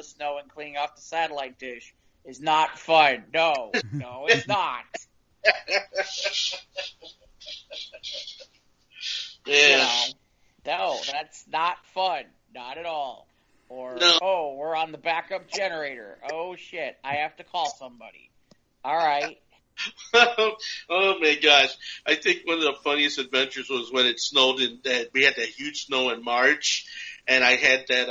snow and cleaning off the satellite dish is not fun. No, it's not. Yeah. No, that's not fun. Not at all. Or, no. Oh, we're on the backup generator. Oh, shit, I have to call somebody. All right. Oh my gosh! I think one of the funniest adventures was when it snowed we had that huge snow in March, and I had that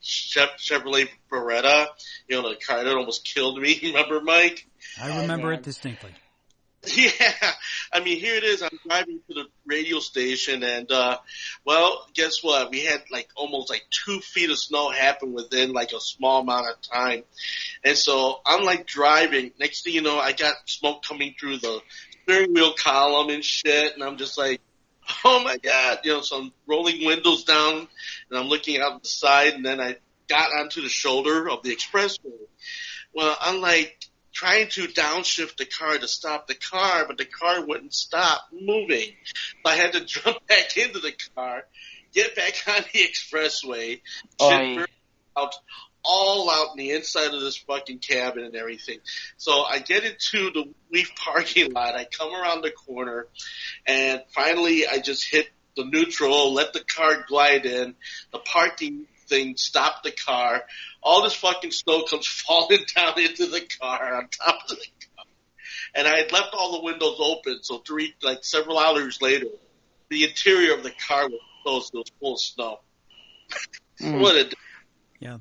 Chevrolet Beretta, the car that almost killed me. Remember, Mike? I remember it distinctly. Yeah, I mean, here it is. I'm driving to the radio station, and guess what? We had almost 2 feet of snow happen within a small amount of time, and so I'm driving. Next thing you know, I got smoke coming through the steering wheel column and shit, and I'm just like, oh my god, so I'm rolling windows down, and I'm looking out the side, and then I got onto the shoulder of the expressway. Well, I'm trying to downshift the car to stop the car, but the car wouldn't stop moving. So I had to jump back into the car, get back on the expressway, shit all out in the inside of this fucking cabin and everything. So I get into the Leaf parking lot, I come around the corner, and finally I just hit the neutral, let the car glide in, the parking thing stopped the car. All this fucking snow comes falling down into the car on top of the car. And I had left all the windows open, so several hours later, the interior of the car was closed. It was full of snow. What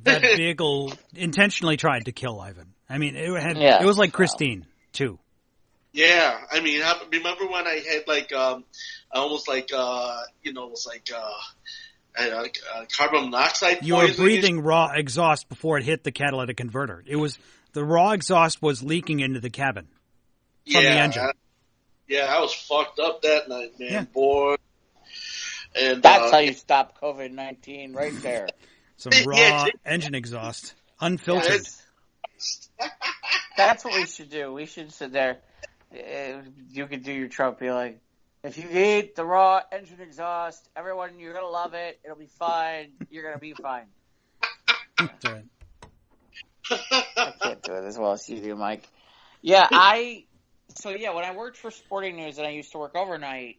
that vehicle intentionally tried to kill Ivan. I mean, it was like Christine, too. Yeah, I mean, I remember when I had almost carbon monoxide poisoning. You were breathing raw exhaust before it hit the catalytic converter. The raw exhaust was leaking into the cabin from the engine. I was fucked up that night, man, boy. And that's how you stop COVID-19 right there. Some raw engine exhaust, unfiltered. That's what we should do. We should sit there. You could do your Trump, be like, if you eat the raw engine exhaust, everyone, you're going to love it. It'll be fine. You're going to be fine. That's right. I can't do it as well as you do, Mike. Yeah, when I worked for Sporting News and I used to work overnight,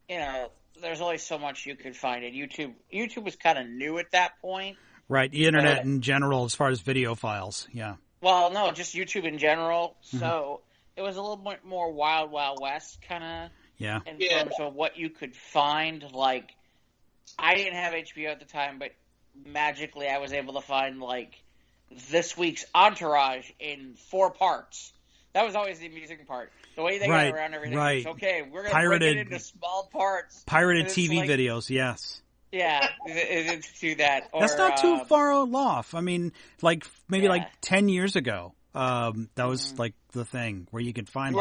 there's only so much you could find at YouTube. YouTube was kind of new at that point. Right, the internet in general as far as video files, yeah. Well, no, just YouTube in general. Mm-hmm. So it was a little bit more Wild Wild West kind of. Yeah. In terms of what you could find, I didn't have HBO at the time, but magically I was able to find, this week's Entourage in 4 parts. That was always the amusing part. The way they got around everything. Right. Was, okay, we're going to break it into small parts. Pirated TV videos, yes. Yeah, do that. Or, that's not too far off. I mean, maybe 10 years ago. That was the thing where you could find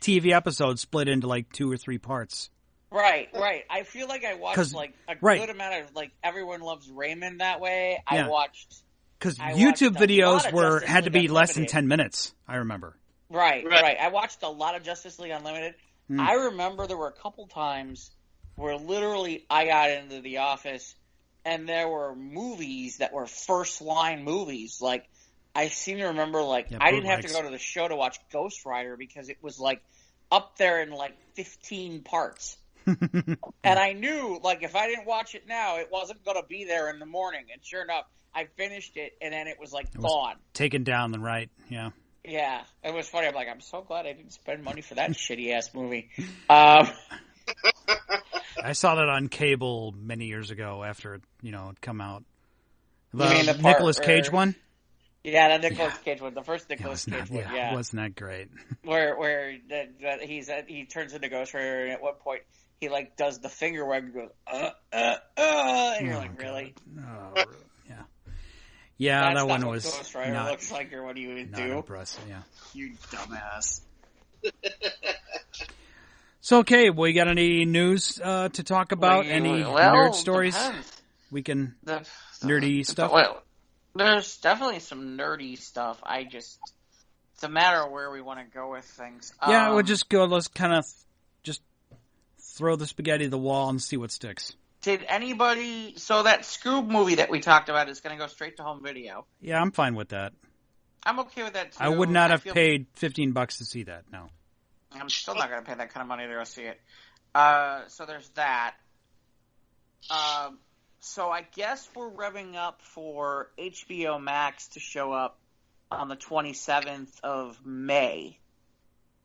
TV episodes split into 2 or 3 parts. Right. I feel like I watched a good amount of Everyone Loves Raymond that way. Yeah. I watched because YouTube videos had to be less than 10 minutes. I remember. Right. I watched a lot of Justice League Unlimited. I remember there were a couple times where literally I got into the office and there were movies that were first line movies. I seem to remember, I didn't have to go to the show to watch Ghost Rider because it was, up there in, 15 parts. And I knew, like, if I didn't watch it now, it wasn't going to be there in the morning. And sure enough, I finished it, and then it was, like, gone. Taken down the right, yeah. Yeah, it was funny. I'm like, I'm so glad I didn't spend money for that shitty-ass movie. I saw that on cable many years ago after, it come out. The Nicolas Cage one? Yeah, the Nicolas Cage one. The first Nicolas Cage one, yeah. Wasn't that great? Where he turns into Ghost Rider, and at one point, he, like, does the finger wag and goes, and you're like, really? Oh, yeah. Yeah, that one was Ghost Rider looks like, or what do you not do? Impressive, yeah. You dumbass. So, okay, we got any news to talk about? Any nerd stories? Depends. We can nerdy stuff. Well, there's definitely some nerdy stuff. It's a matter of where we want to go with things. Yeah, we'll just go. Let's kind of just throw the spaghetti at the wall and see what sticks. Did anybody? So that Scoob movie that we talked about is going to go straight to home video. Yeah, I'm fine with that. I'm okay with that too. I would not have paid $15 to see that. No. I'm still not going to pay that kind of money to go see it. So there's that. So I guess we're revving up for HBO Max to show up on the 27th of May.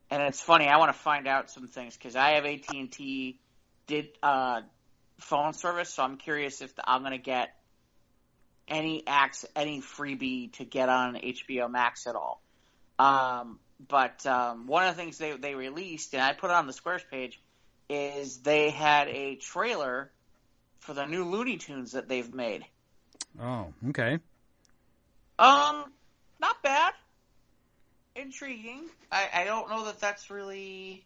And it's funny, I want to find out some things because I have AT&T phone service, so I'm curious if I'm going to get any freebie to get on HBO Max at all. But one of the things they released, and I put it on the Squares page, is they had a trailer for the new Looney Tunes that they've made. Oh, okay. Not bad. Intriguing. I don't know that that's really...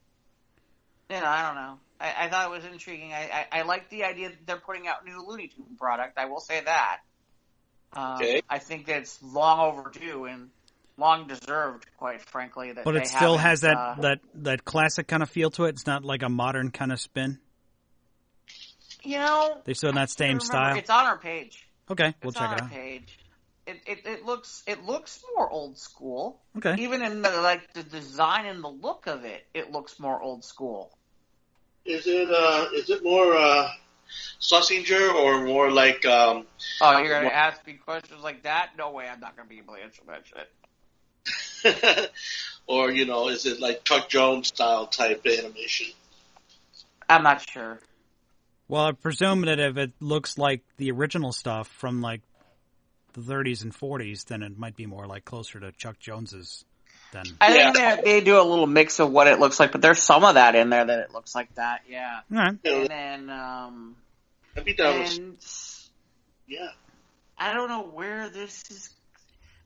I don't know. I thought it was intriguing. I like the idea that they're putting out new Looney Tune product. I will say that. Okay. I think that's long overdue and long deserved, quite frankly. But it still has that classic kind of feel to it. It's not like a modern kind of spin. They still in that same style. It's on our page. Okay, we'll check it out. It's on our page. It looks more old school. Okay. Even in the design and the look of it, it looks more old school. Is it more Schlesinger or more like? Oh, you're gonna ask me questions like that? No way, I'm not gonna be able to answer that shit. Or is it like Chuck Jones style type animation? I'm not sure. Well, I presume that if it looks like the original stuff from like the 30s and 40s, then it might be more like closer to Chuck Jones's. I think that they do a little mix of what it looks like, but there's some of that in there that it looks like that. Yeah. All right. And then I'd be down with. Yeah. I don't know where this is.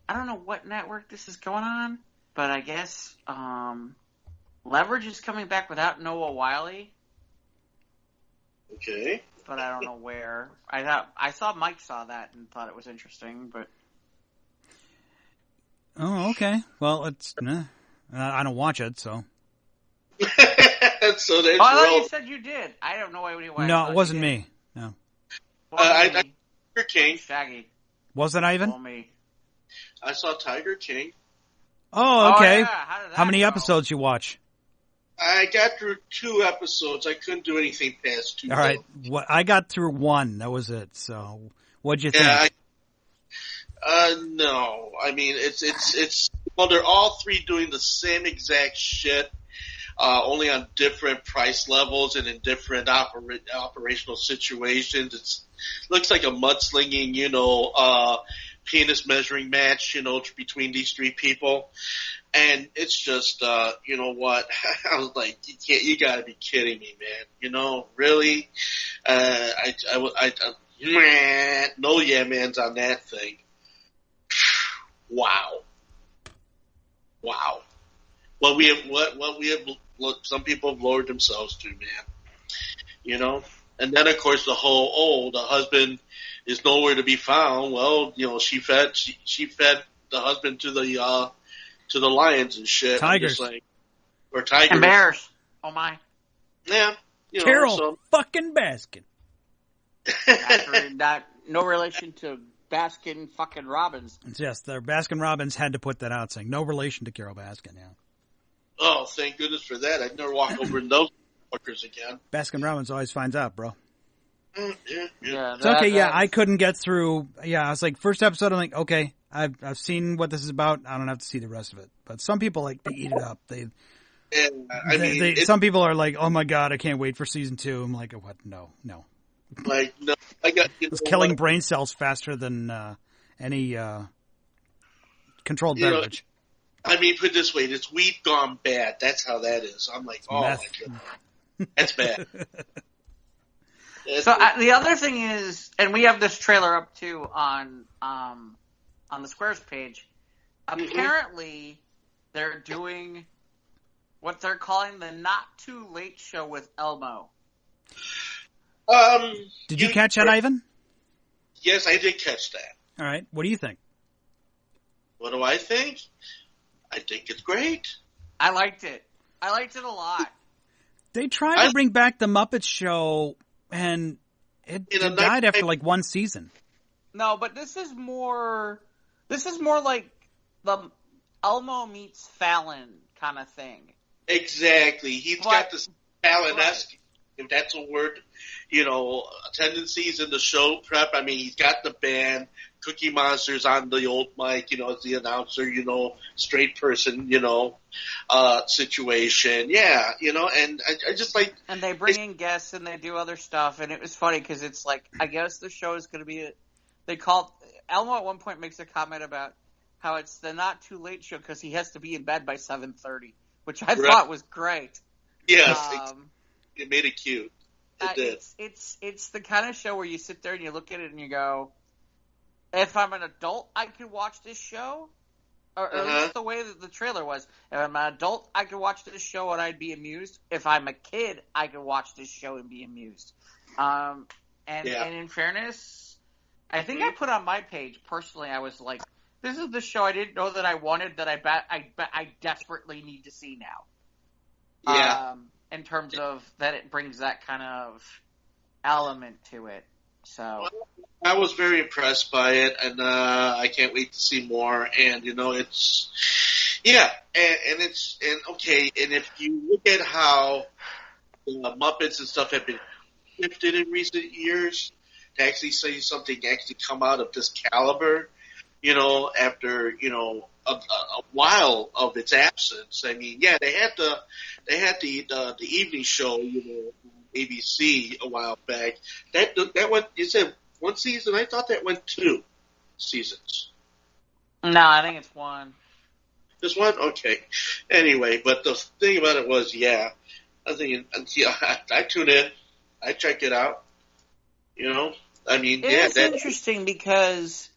I don't know what network this is going on, but I guess Leverage is coming back without Noah Wyle. Okay. But I don't know where. I saw Mike saw that and thought it was interesting, but. Oh, okay. Well, it's I don't watch it, so. So that's I thought you said you did. I don't know why. No, it wasn't me. No. Tiger King. Shaggy. Was it Ivan? Told me. I saw Tiger King. Oh, okay. Oh, yeah. How many go? episodes you watch? I got through 2 episodes. I couldn't do anything past 2. All right. I got through 1. That was it. So, what'd you think? No. I mean, it's well, they're all 3 doing the same exact shit, only on different price levels and in different operational situations. It looks like a mudslinging, penis measuring match, between these 3 people. And it's just, you know what? I was like, you gotta be kidding me, man. Really? No yeah mans on that thing. Wow. What some people have lowered themselves to, man. And then of course the whole, the husband is nowhere to be found. Well, she fed the husband to the lions and shit. Tigers. Or tigers. And bears. Oh my. Yeah. Carol fucking Baskin. No relation to Baskin fucking Robbins. Yes, the Baskin Robbins had to put that out saying no relation to Carol Baskin, yeah. Oh, thank goodness for that. I'd never walk over those fuckers again. Baskin Robbins always finds out, bro. Yeah, It's okay. Yeah, I couldn't get through. Yeah, I was like, first episode, I'm like, okay, I've seen what this is about. I don't have to see the rest of it. But some people they eat it up. Some people are like, oh my god, I can't wait for season 2. I'm like, what? No. Like, no, I got. It's killing brain cells faster than any controlled beverage. I mean, put it this way, it's weed gone bad. That's how that is. I'm like, oh my god, that's bad. So the other thing is, and we have this trailer up too on the Squares page. Apparently, they're doing what they're calling the Not Too Late Show with Elmo. Did you catch that, Ivan? Yes, I did catch that. All right. What do you think? What do I think? I think it's great. I liked it. I liked it a lot. They tried to bring back the Muppet Show, and it died after like one season. No, but this is more like the Elmo meets Fallon kind of thing. Exactly. He's got this Fallon-esque, if that's a word, tendencies in the show prep. I mean, he's got the band, Cookie Monster's on the old mic, as the announcer, straight person, situation. Yeah, and I just like... And they bring in guests and they do other stuff, and it was funny because it's like, I guess the show is going to be... Elmo at one point makes a comment about how it's the Not Too Late Show because he has to be in bed by 7:30, which I thought was great. Yes, it made it cute. It did. It's the kind of show where you sit there and you look at it and you go, if I'm an adult, I could watch this show. Or at least the way that the trailer was. If I'm an adult, I could watch this show and I'd be amused. If I'm a kid, I could watch this show and be amused. And in fairness, I think I put on my page, personally, I was like, this is the show I didn't know that I wanted that I desperately need to see now. Yeah. In terms of that it brings that kind of element to it. So I was very impressed by it, and I can't wait to see more. And it's okay. And if you look at how the Muppets and stuff have been shifted in recent years, to actually see something actually come out of this caliber, after a while of its absence. I mean, yeah, they had the evening show, ABC a while back. That went. You said one season. I thought that went 2 seasons. No, I think it's 1. Just 1? Okay. Anyway, but the thing about it was, I think I tune in, I check it out. I mean, it's interesting because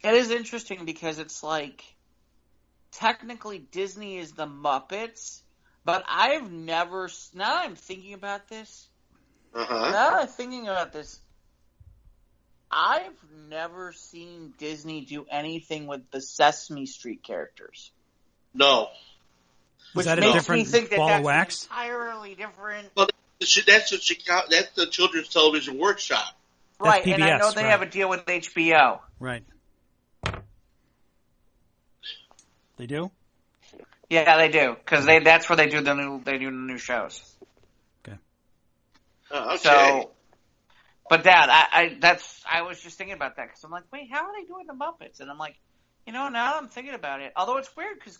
it's like technically Disney is the Muppets. But I've never. Now that I'm thinking about this. I've never seen Disney do anything with the Sesame Street characters. No. Was that a different ball of wax? Entirely different. Well, that's the Children's Television Workshop. Right, PBS, and I know they have a deal with HBO. Right. They do? Yeah, they do, because that's where they do the new shows. Okay. Oh, okay. So, but Dad, I was just thinking about that because I'm like, wait, how are they doing the Muppets? And I'm like, now that I'm thinking about it, although it's weird because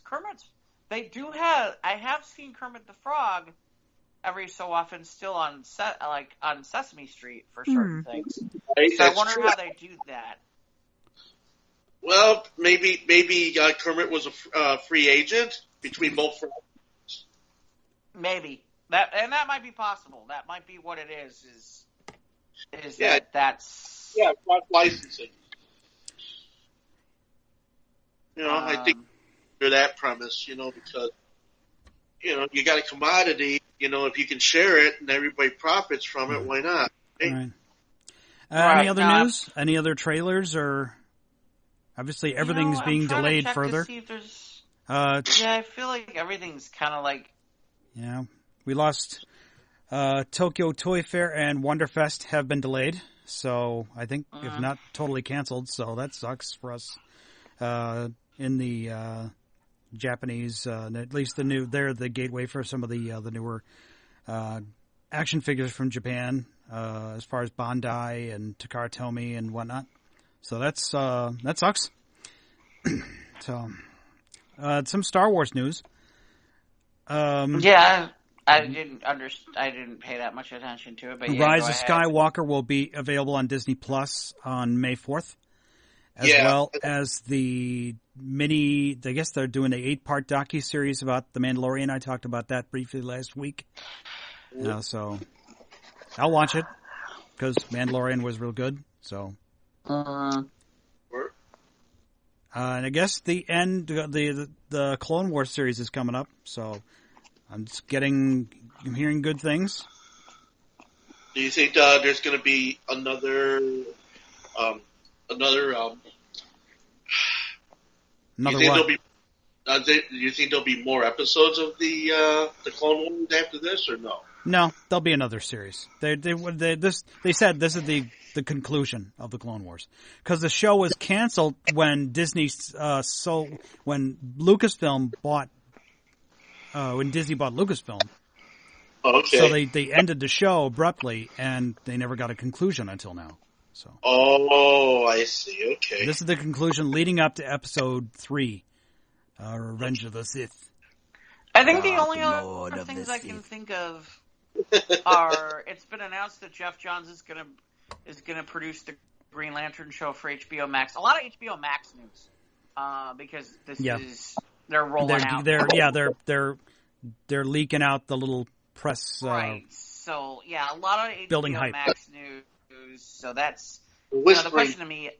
I have seen Kermit the Frog every so often still on Sesame Street for certain things. Right, so I wonder how they do that. Well, maybe Kermit was a free agent between both franchises. Maybe that might be possible. That might be what it is. That's licensing. I think for that premise, because you got a commodity. If you can share it and everybody profits from it, why not? Hey? Right. Any other news? Any other trailers? Or obviously everything's being delayed further. I feel like everything's kind of like. Yeah, we lost Tokyo Toy Fair and Wonderfest have been delayed, so I think if not totally canceled, so that sucks for us. In the Japanese, at least they're the gateway for some of the newer action figures from Japan, as far as Bandai and Takara Tomy and whatnot. So that sucks. So, some Star Wars news. Yeah, I didn't pay that much attention to it, but yeah, Rise of Skywalker will be available on Disney Plus on May 4th, as well as the I guess they're doing the 8-part docuseries about The Mandalorian. I talked about that briefly last week. So I'll watch it because Mandalorian was real good. So, and I guess the Clone Wars series is coming up. So I'm hearing good things. Do you think there's going to be another what? Do you think there'll be more episodes of the Clone Wars after this, or no? No, there'll be another series. They said this is the conclusion of the Clone Wars, because the show was canceled when Disney when Lucasfilm bought when Disney bought Lucasfilm. Okay. So they ended the show abruptly, and they never got a conclusion until now. So. Oh, I see. Okay. This is the conclusion leading up to Episode 3, Revenge of the Sith. I think the only other things I can think of are it's been announced that Jeff Johns is gonna produce the Green Lantern show for HBO Max. A lot of HBO Max news, because this is they're rolling out. They're leaking out the little press. Right. So a lot of HBO building hype. Max news. So that's the question to me.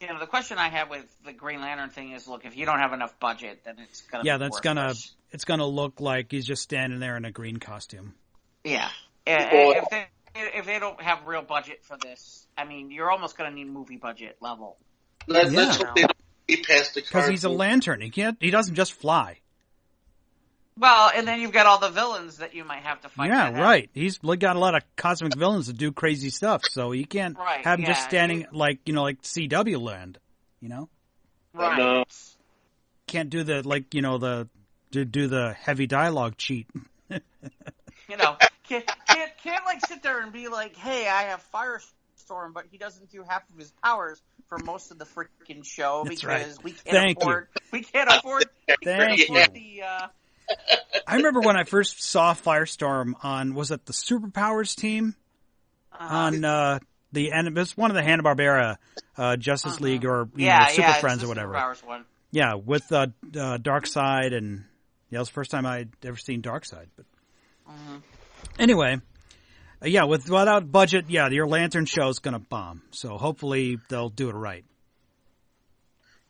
The question I have with the Green Lantern thing is, look, if you don't have enough budget, then it's gonna be worthless. It's gonna look like he's just standing there in a green costume. Yeah. If they don't have real budget for this, I mean, you're almost gonna need movie budget level. Let's hope they don't get past the because he's a lantern. He doesn't just fly. Well, and then you've got all the villains that you might have to fight. Yeah, right. He's got a lot of cosmic villains that do crazy stuff, so you can't have him just standing like CW land, Right. No. Can't do the do the heavy dialogue cheat. Can't sit there and be like, hey, I have Firestorm, but he doesn't do half of his powers for most of the freaking show. That's because right. we can't afford the I remember when I first saw Firestorm on, was it the Superpowers team? On it was one of the Hanna-Barbera Justice League or Super Friends or whatever. Superpowers one. Yeah, with Darkseid, and it was the first time I'd ever seen Darkseid. But anyway, without budget, your Lantern show is going to bomb. So hopefully they'll do it right.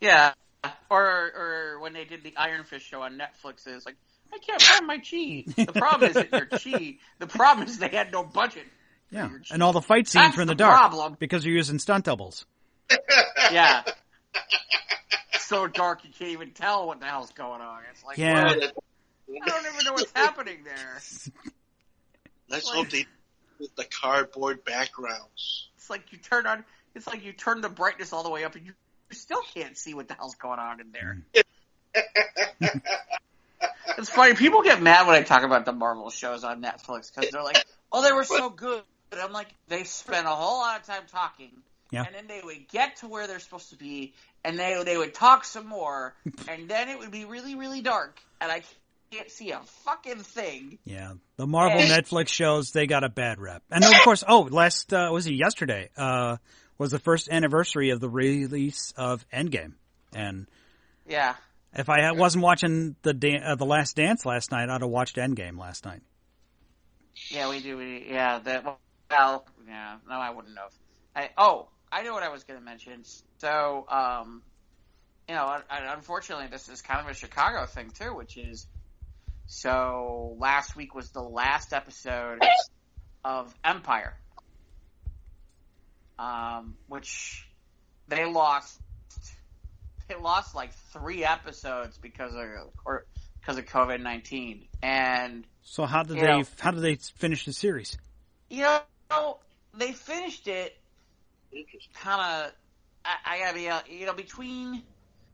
Yeah, or when they did the Iron Fist show on Netflix, it's like, I can't find my chi. The problem isn't your chi. The problem is they had no budget. Yeah, and all the fight scenes were in the dark problem. Because you're using stunt doubles. Yeah. So dark you can't even tell what the hell's going on. It's like, I don't even know what's happening there. Let's hope they with the cardboard backgrounds. It's like you turn the brightness all the way up and you still can't see what the hell's going on in there. It's funny. People get mad when I talk about the Marvel shows on Netflix because they're like, oh, they were so good. But I'm like, they spent a whole lot of time talking, and then they would get to where they're supposed to be, and they would talk some more, and then it would be really, really dark, and I can't see a fucking thing. Yeah, the Marvel Netflix shows, they got a bad rep. And of course, yesterday, was the first anniversary of the release of Endgame. And if I wasn't watching the Last Dance last night, I'd have watched Endgame last night. Yeah, we do. No, I wouldn't have. I know what I was going to mention. So, unfortunately, this is kind of a Chicago thing too, which is, so last week was the last episode of Empire, which they lost like 3 episodes because of COVID-19. And so how did they finish the series? They finished it kind of. I gotta be, between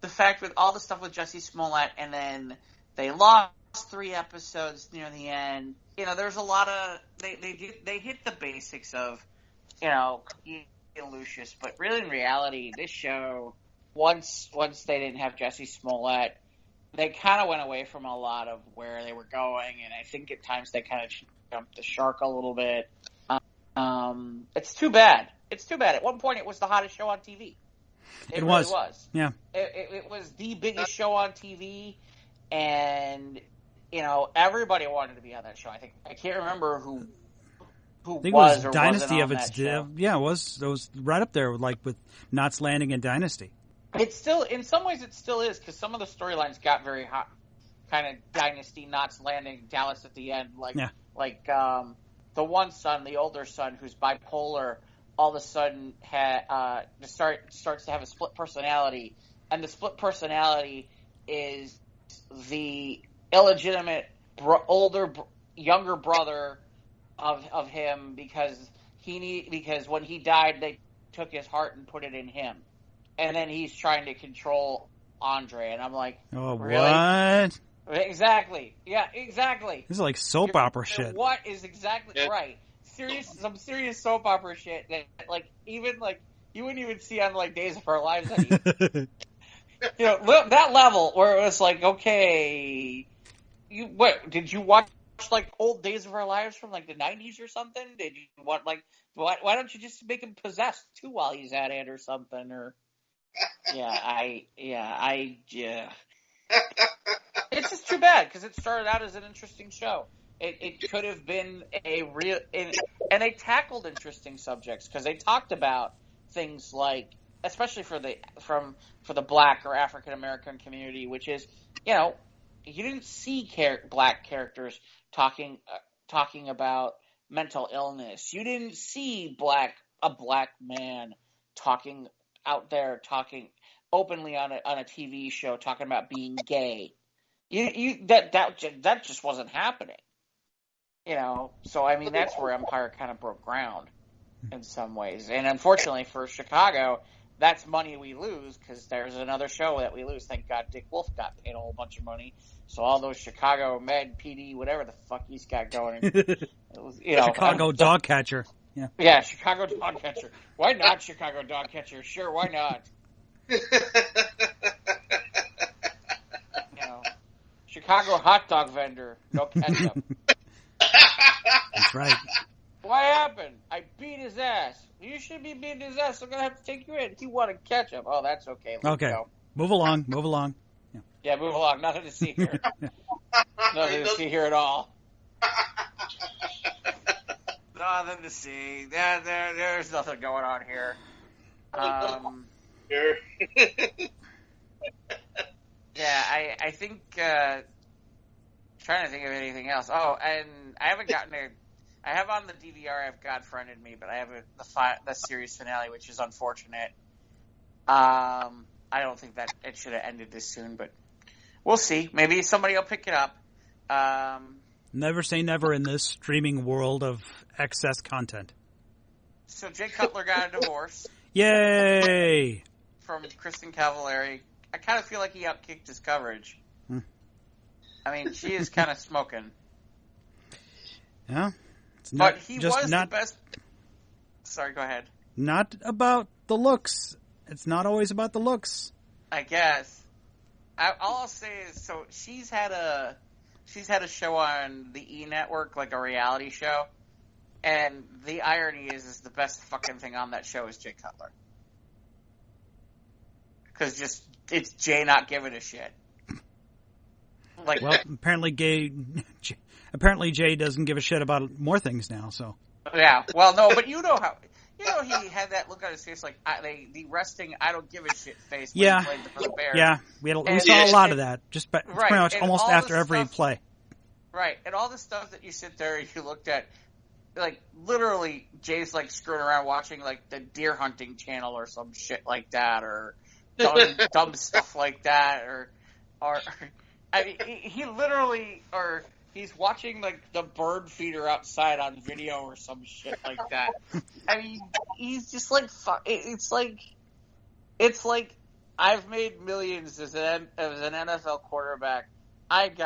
the fact with all the stuff with Jesse Smollett, and then they lost 3 episodes near the end, there's a lot of they hit the basics of, Lucius, but really in reality, this show, once they didn't have Jesse Smollett, they kind of went away from a lot of where they were going, and I think at times they kind of jumped the shark a little bit. It's too bad. It's too bad. At one point, it was the hottest show on TV. It really was. Yeah. It was the biggest show on TV, and everybody wanted to be on that show. I can't remember who I think was it was or Dynasty wasn't on of its that show. yeah, it was right up there like with Knots Landing and Dynasty. It's still, in some ways, it still is, because some of the storylines got very hot, kind of Dynasty, Knots Landing, Dallas at the end, the one son, the older son, who's bipolar, all of a sudden starts to have a split personality, and the split personality is the illegitimate younger brother of him, because when he died, they took his heart and put it in him. And then he's trying to control Andre, and I'm like, oh, really? What? Exactly. Yeah, exactly. This is like soap opera shit. What is exactly right? Some serious soap opera shit that you wouldn't even see on Days of Our Lives anymore. That level where it was like, okay, did you watch old Days of Our Lives from the 90s or something? Did you want why don't you just make him possessed too while he's at it or something? Or it's just too bad, because it started out as an interesting show. It could have been and they tackled interesting subjects, because they talked about things like, especially for the Black or African American community, which is, you didn't see Black characters talking about mental illness. You didn't see a Black man talking openly on a TV show, talking about being gay. That just wasn't happening. So I mean, that's where Empire kind of broke ground in some ways. And unfortunately for Chicago, that's money we lose, because there's another show that we lose. Thank God Dick Wolf got paid a whole bunch of money. So all those Chicago Med, PD, whatever the fuck he's got going, Chicago dog catcher. Yeah. Yeah, Chicago dog catcher. Why not Chicago dog catcher? Sure, why not? Chicago hot dog vendor, no ketchup. That's right. What happened? I beat his ass. You should be beating his ass. I'm gonna have to take you in. He wanted ketchup. Oh, that's okay. Let's go. Move along. Yeah, move along. Nothing to see here. Nothing to see here at all. Nothing to see. There's nothing going on here. Sure. Yeah, I think, trying to think of anything else. Oh, and I haven't I have on the DVR, I've God Friended Me, but I have the series finale, which is unfortunate. I don't think that it should have ended this soon, but we'll see. Maybe somebody will pick it up. Never say never in this streaming world of excess content. So Jay Cutler got a divorce. Yay! From Kristen Cavallari. I kind of feel like he outkicked his coverage. I mean, she is kind of smoking. Yeah. But he was the best. Sorry, go ahead. Not about the looks. It's not always about the looks. I guess. All I'll say is, so she's had a show on the E! Network, like a reality show, and the irony is the best fucking thing on that show is Jay Cutler. Because it's Jay not giving a shit. Well, apparently Jay doesn't give a shit about more things now, so. Yeah, well, no, but he had that look on his face, like the resting I don't give a shit face when he played for the Bears. Yeah, we saw a lot of that, just pretty much almost after every play. Right, and all the stuff that you sit there and you looked at, like, literally, Jay's, like, screwing around watching, like, the deer hunting channel or some shit like that, or dumb stuff like that, or I mean, he literally, or he's watching, like, the bird feeder outside on video or some shit like that. I mean, he's just like, it's like I've made millions as an NFL quarterback I ain't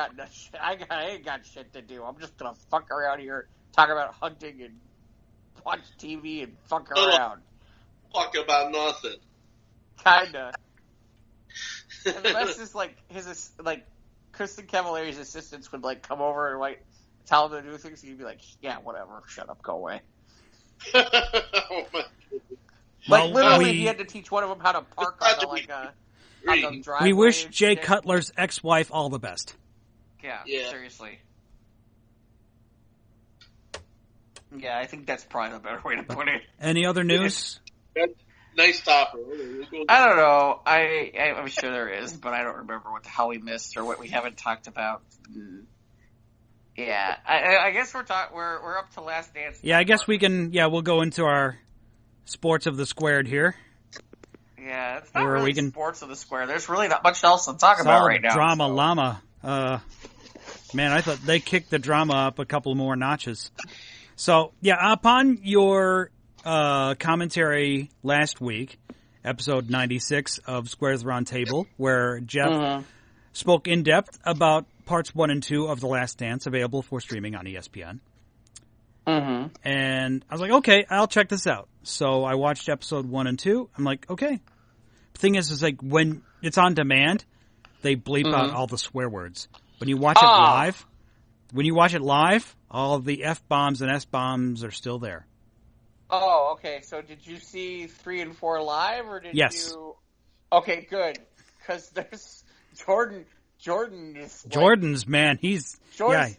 got shit to do. I'm just gonna fuck around here, talk about hunting and watch TV and fuck around. Fuck about nothing. Kinda. And the best is Kristen Cavalier's assistants would come over and tell him to do things. He'd be like, "Yeah, whatever. Shut up. Go away." Oh my literally, he had to teach one of them how to park on the driveway. We wish Jay Cutler's ex-wife all the best. Yeah, seriously. Yeah, I think that's probably the better way to put it. Any other news? Nice topper. I don't know. I'm sure there is, but I don't remember what the hell we missed or what we haven't talked about. Yeah, I guess we're up to Last Dance. Yeah, I guess we can. Yeah, we'll go into our sports of the squared here. Yeah, it's not really sports of the square. There's really not much else to talk about right now. Drama llama. Man, I thought they kicked the drama up a couple more notches. So, yeah, upon your commentary last week, episode 96 of Squares Roundtable, where Jeff spoke in depth about parts 1 and 2 of The Last Dance, available for streaming on ESPN. Mm-hmm. And I was like, okay, I'll check this out. So I watched episode 1 and 2. I'm like, okay. The thing is when it's on demand, they bleep out all the swear words. When you watch it live, all the F-bombs and S-bombs are still there. Oh, okay. So did you see 3 and 4 live, or did you? Okay, good. Because there's Jordan is Jordan's man. Jordan's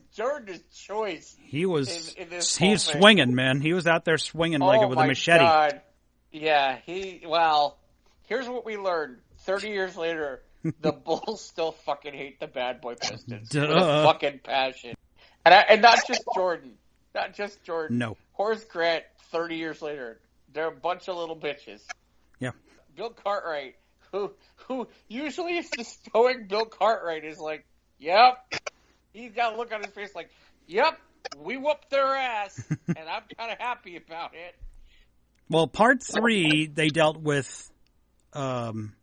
choice. He's swinging, man. He was out there swinging with a machete. God. Yeah. Here's what we learned. 30 years later, the Bulls still fucking hate the bad boy Pistons with a fucking passion. And not just Jordan. Not just Jordan. No. Horace Grant, 30 years later, they're a bunch of little bitches. Yeah. Bill Cartwright, who usually is the stoic Bill Cartwright, is like, yep. He's got a look on his face like, yep, we whooped their ass, and I'm kind of happy about it. Well, part 3, they dealt with Robin,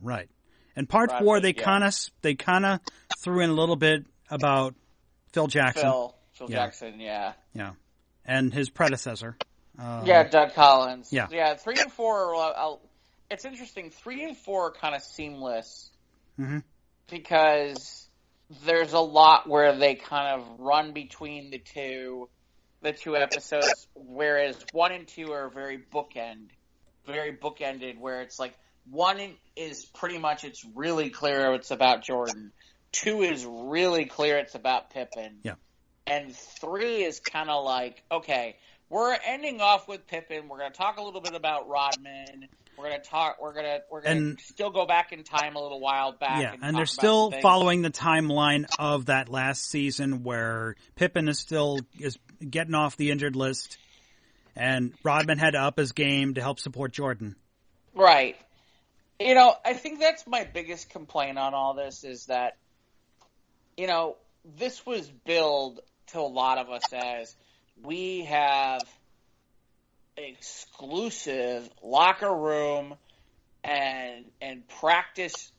right. And part 4, they kind of threw in a little bit about Phil Jackson. Phil Jackson, yeah. Yeah. And his predecessor. Doug Collins. Yeah. Yeah, 3 and 4, it's interesting. 3 and 4 are kind of seamless. Mm-hmm. Because there's a lot where they kind of run between the two episodes, whereas 1 and 2 are very bookended, where it's like 1 is pretty much, it's really clear it's about Jordan. 2 is really clear it's about Pippen. Yeah. And 3 is kind of like, okay, we're ending off with Pippen. We're going to talk a little bit about Rodman. We're going to still go back in time a little while back. Yeah, and they're still following the timeline of that last season where Pippen is getting off the injured list, and Rodman had to up his game to help support Jordan. Right. I think that's my biggest complaint on all this is that, this was billed to a lot of us as we have exclusive locker room and practice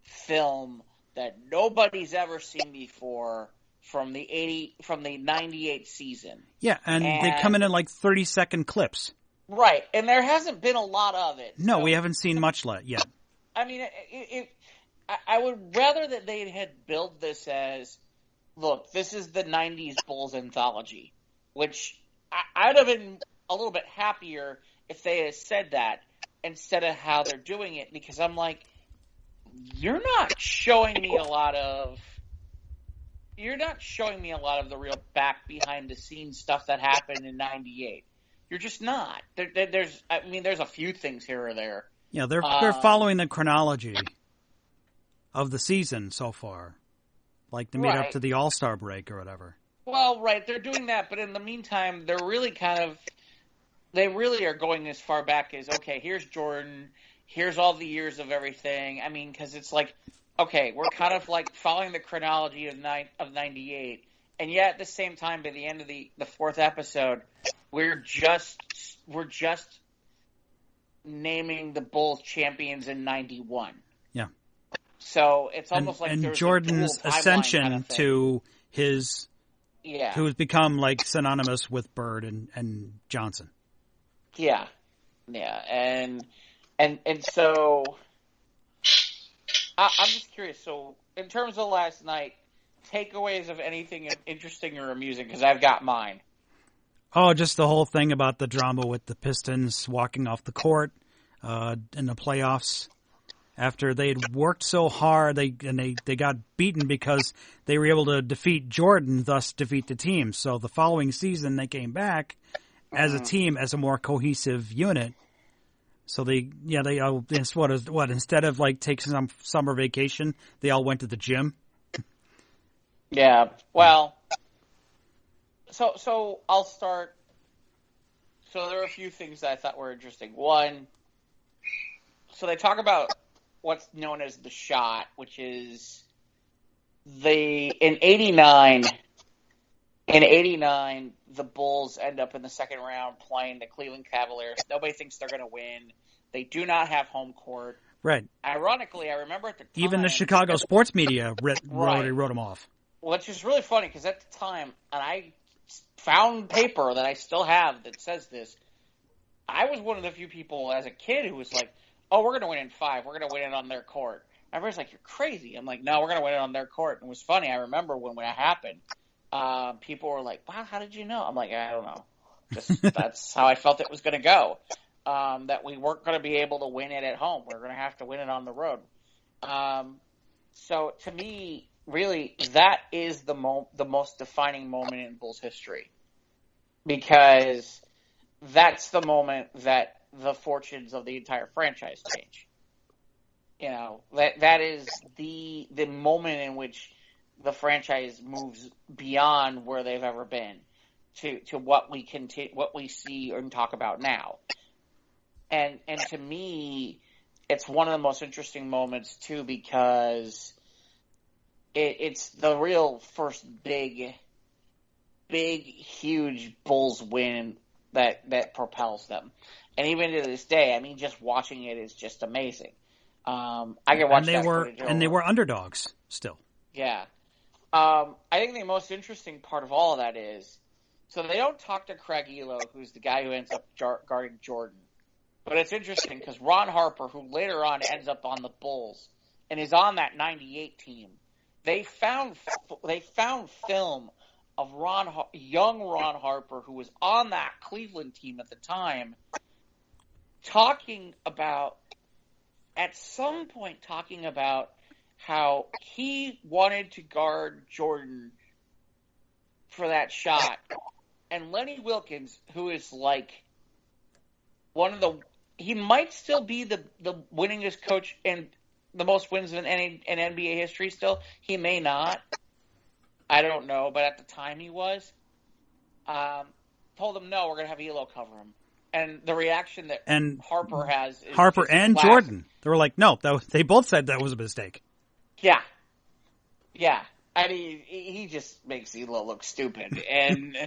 film that nobody's ever seen before from the 98 season. Yeah, and they come in 30-second clips. Right, and there hasn't been a lot of it. No, we haven't seen much yet. I mean, I would rather that they had billed this as, look, this is the 90s Bulls anthology, which I'd have been a little bit happier if they had said that instead of how they're doing it, because I'm like, you're not showing me a lot of the real back behind the scenes stuff that happened in 98. You're just not. There's a few things here or there. Yeah, they're following the chronology of the season so far, like the meet up to the All-Star break or whatever. Well, right, they're doing that, but in the meantime, they're really they really are going as far back as, okay, here's Jordan, here's all the years of everything. I mean, because it's like, okay, we're kind of following the chronology of 98, and yet at the same time, by the end of the 4th episode, we're just naming the Bulls champions in 91. Yeah. So it's almost like and there's Jordan's a dual timeline ascension kind of thing. to his, Yeah. who has become like synonymous with Bird and Johnson. Yeah. Yeah. And so I'm just curious. So in terms of last night, takeaways of anything interesting or amusing, because I've got mine. Oh, just the whole thing about the drama with the Pistons walking off the court in the playoffs after they had worked so hard. They got beaten because they were able to defeat Jordan, thus defeat the team. So the following season they came back as a team, as a more cohesive unit. So instead of like taking some summer vacation, they all went to the gym. Yeah. Well. So I'll start. So there are a few things that I thought were interesting. One, so they talk about what's known as the shot, which is in '89. In '89, the Bulls end up in the second round playing the Cleveland Cavaliers. Nobody thinks they're going to win. They do not have home court. Right. Ironically, I remember at the time, even the Chicago sports media wrote them off. Which is really funny because at the time, and I found paper that I still have that says this, I was one of the few people as a kid who was like, oh, we're going to win in 5. We're going to win it on their court. Everybody's like, you're crazy. I'm like, no, we're going to win it on their court. And it was funny. I remember when that happened, people were like, wow, how did you know? I'm like, I don't know. That's how I felt it was going to go. That we weren't going to be able to win it at home. We were going to have to win it on the road. So to me, really, that is the most defining moment in Bulls history, because that's the moment that the fortunes of the entire franchise change. You know, that is the moment in which the franchise moves beyond where they've ever been to what we see and talk about now. And to me, it's one of the most interesting moments too, because it's the real first big, huge Bulls win that propels them. And even to this day, I mean, just watching it is just amazing. I can watch that footage over. And they were underdogs still. Yeah. I think the most interesting part of all of that is, so they don't talk to Craig Elo, who's the guy who ends up guarding Jordan. But it's interesting because Ron Harper, who later on ends up on the Bulls and is on that 98 team, they found film of young Ron Harper, who was on that Cleveland team at the time, at some point talking about how he wanted to guard Jordan for that shot. And Lenny Wilkins, who is like he might still be the winningest coach and the most wins in NBA history still. He may not. I don't know, but at the time he was. Told him, no, we're going to have Elo cover him. And the reaction that Harper has is Harper and classic. Jordan. They were like, no, they both said that was a mistake. Yeah. Yeah. I mean, he just makes Elo look stupid. And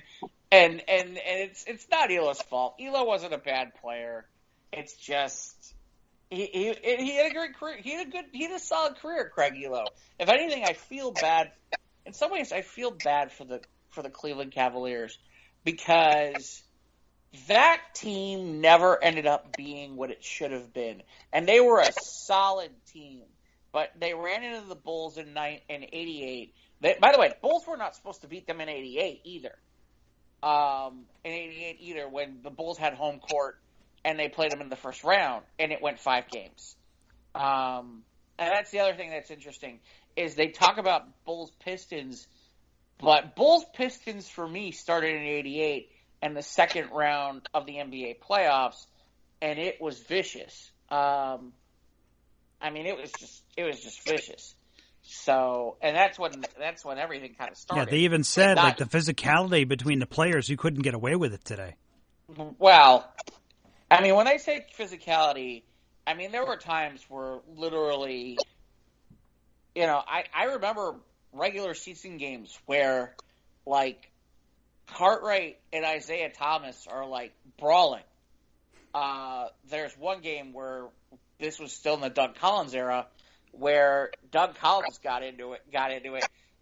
it's not Elo's fault. Elo wasn't a bad player. It's just he had a great career. He had a solid career, Craig Elo. If anything, I feel bad. In some ways, I feel bad for the Cleveland Cavaliers, because that team never ended up being what it should have been, and they were a solid team. But they ran into the Bulls in '88. By the way, the Bulls were not supposed to beat them in '88 either. When the Bulls had home court and they played them in the first round, and it went 5 games. And that's the other thing that's interesting, is they talk about Bulls Pistons, but Bulls Pistons for me started in '88 and the second round of the NBA playoffs, and it was vicious. I mean, it was just vicious. So, and that's when everything kind of started. Yeah, they even said like the physicality between the players, you couldn't get away with it today. Well, I mean, when they say physicality, I mean, there were times where literally, you know, I remember regular season games where, like, Cartwright and Isaiah Thomas are, like, brawling. There's one game where this was still in the Doug Collins era. where Doug Collins got into it,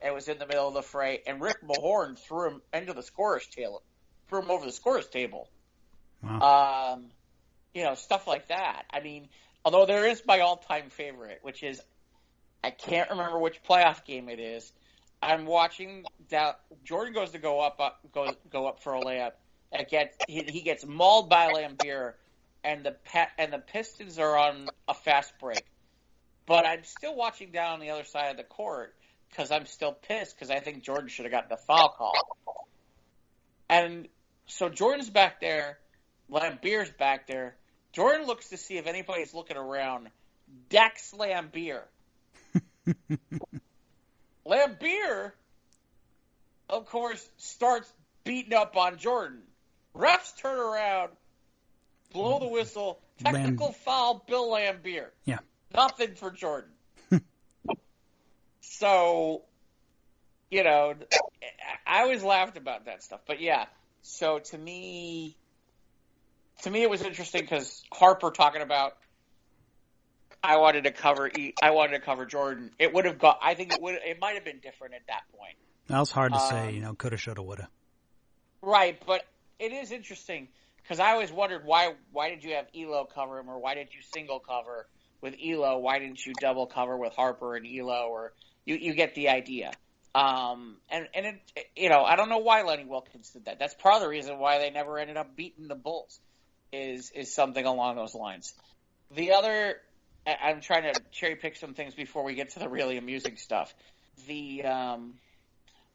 and was in the middle of the fray, and Rick Mahorn threw him into the scorer's table, threw him over the scorer's table. Wow. Stuff like that. I mean, although there is my all-time favorite, which is, I can't remember which playoff game it is. I'm watching that Jordan goes to go up for a layup. He gets mauled by Lambier, and the Pistons are on a fast break. But I'm still watching down on the other side of the court because I'm still pissed because I think Jordan should have gotten the foul call. And so Jordan's back there, Lambier's back there. Jordan looks to see if anybody's looking around. Decks Lambier. Lambier, of course, starts beating up on Jordan. Refs turn around, blow the whistle, technical foul, Bill Lambier. Yeah. Nothing for Jordan. So, I always laughed about that stuff. But yeah, so to me it was interesting because Harper talking about I wanted to cover Jordan. It would have got. I think it might have been different at that point. That was hard to say. Coulda, shoulda, woulda. Right, but it is interesting because I always wondered why did you have Elo cover him, or why did you single cover with Elo? Why didn't you double cover with Harper and Elo? Or you get the idea. And it, I don't know why Lenny Wilkins did that. That's part of the reason why they never ended up beating the Bulls. Is something along those lines. The other. I'm trying to cherry pick some things before we get to the really amusing stuff. The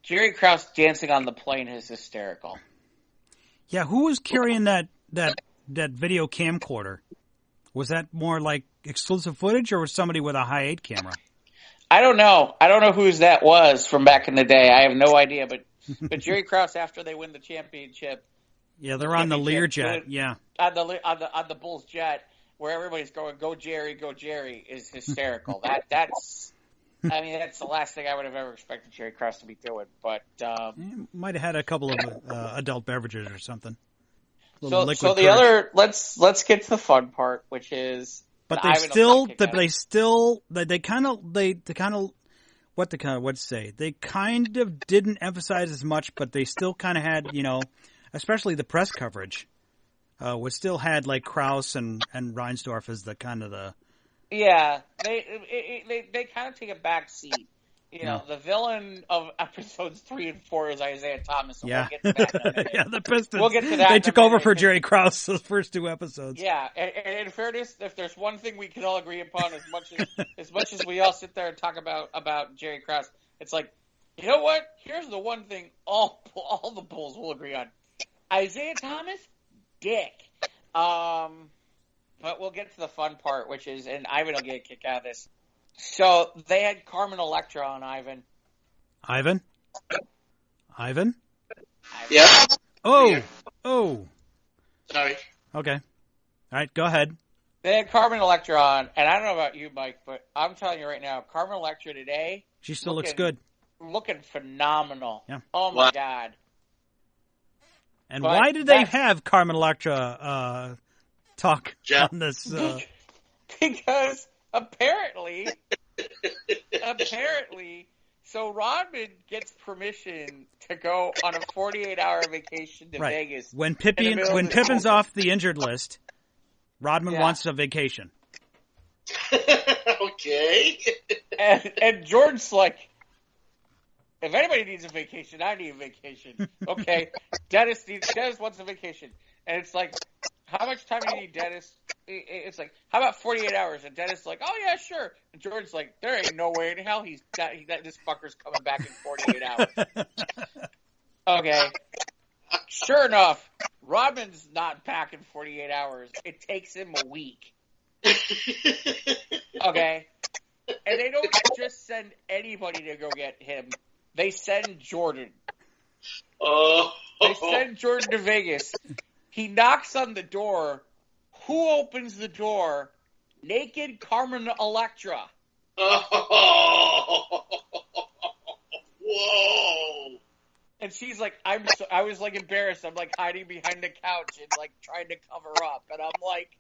Jerry Krause dancing on the plane is hysterical. Yeah, who was carrying that video camcorder? Was that more like exclusive footage, or was somebody with a high 8 camera? I don't know. I don't know whose that was from back in the day. I have no idea. But Jerry Krause, after they win the championship, yeah, they're on the Learjet. Yeah, on the Bulls jet. Where everybody's going, go Jerry, is hysterical. That's the last thing I would have ever expected Jerry Krause to be doing. But might have had a couple of adult beverages or something. So the other, let's get to the fun part, which is. But they kind of didn't emphasize as much, but they still kind of had, especially the press coverage. Still had like Krause and Reinsdorf as the kind of the. Yeah, they kind of take a back seat. The villain of episodes 3 and 4 is Isaiah Thomas. And yeah, we'll get to that yeah, the Pistons. We'll get to that. They took over for Jerry Krause the first 2 episodes. Yeah, and in fairness, if there's one thing we can all agree upon, as much as we all sit there and talk about Jerry Krause, it's like, you know what? Here's the one thing all the Bulls will agree on: Isaiah Thomas. Dick. But we'll get to the fun part, which is, and Ivan will get a kick out of this. So they had Carmen Electra on Ivan. Ivan? Yeah. Oh. Sorry. Okay. All right, go ahead. They had Carmen Electra on, and I don't know about you, Mike, but I'm telling you right now, Carmen Electra today. She still looks good. Looking phenomenal. Yeah. Oh my God. And why did they have Carmen Electra talk on this? Because apparently, so Rodman gets permission to go on a 48-hour vacation to Vegas. When Pippen's off the injured list, Rodman wants a vacation. Okay. And George's like, if anybody needs a vacation, I need a vacation. Okay, Dennis wants a vacation. And it's like, how much time do you need, Dennis? It's like, how about 48 hours? And Dennis is like, oh, yeah, sure. And George's like, there ain't no way in hell this fucker's coming back in 48 hours. Okay. Sure enough, Rodman's not back in 48 hours. It takes him a week. Okay? And they don't just send anybody to go get him. They send Jordan. Oh. They send Jordan to Vegas. He knocks on the door. Who opens the door? Naked Carmen Electra. Oh. Whoa. And she's like, I was like embarrassed. I'm like hiding behind the couch and like trying to cover up. And I'm like,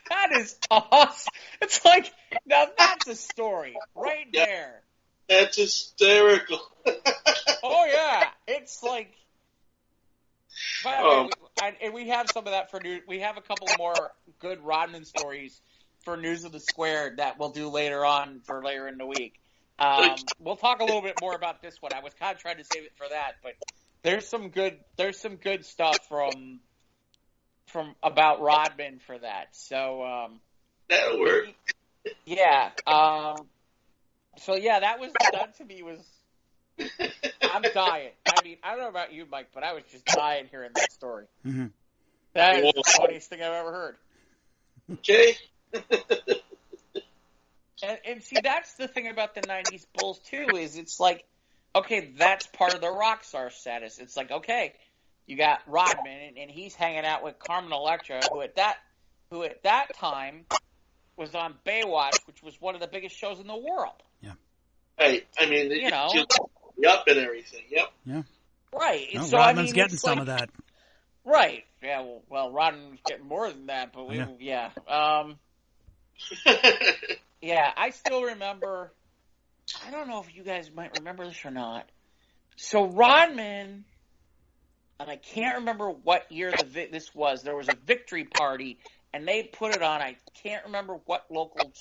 that is awesome. It's like, now that's the story right Yeah. there. That's hysterical. Oh yeah, it's like. By the way, and we have some of that for news. We have a couple more good Rodman stories for News of the Square that we'll do later on for later in the week. We'll talk a little bit more about this one. I was kind of trying to save it for that, but there's some good stuff from about Rodman for that. So That'll work. Yeah. So yeah, that to me was. I'm dying. I mean, I don't know about you, Mike, but I was just dying hearing that story. Mm-hmm. That is the funniest thing I've ever heard. Okay. And see, that's the thing about the 90s Bulls, too, is it's like, okay, that's part of the rock star status. It's like, okay, you got Rodman, and he's hanging out with Carmen Electra, who at that time was on Baywatch, which was one of the biggest shows in the world. Yeah. Right. I mean, Yup and everything. Yep. Yeah. Right. No, So Rodman's I mean, getting some of that. Right. Yeah. Well, Rodman's getting more than that, but yeah. Yeah. I still remember. I don't know if you guys might remember this or not. So Rodman, and I can't remember what year this was. There was a victory party, and they put it on. I can't remember what local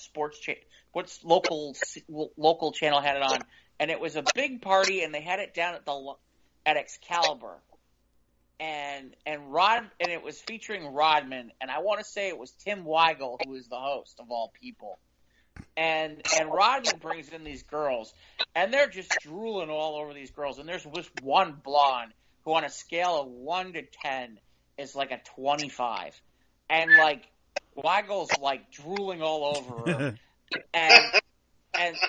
local channel had it on. And it was a big party, and they had it down at Excalibur, and it was featuring Rodman, and I want to say it was Tim Weigel who was the host of all people, and Rodman brings in these girls, and they're just drooling all over these girls, and there's just one blonde who, on a scale of 1 to 10, is like a 25, and like Weigel's like drooling all over her,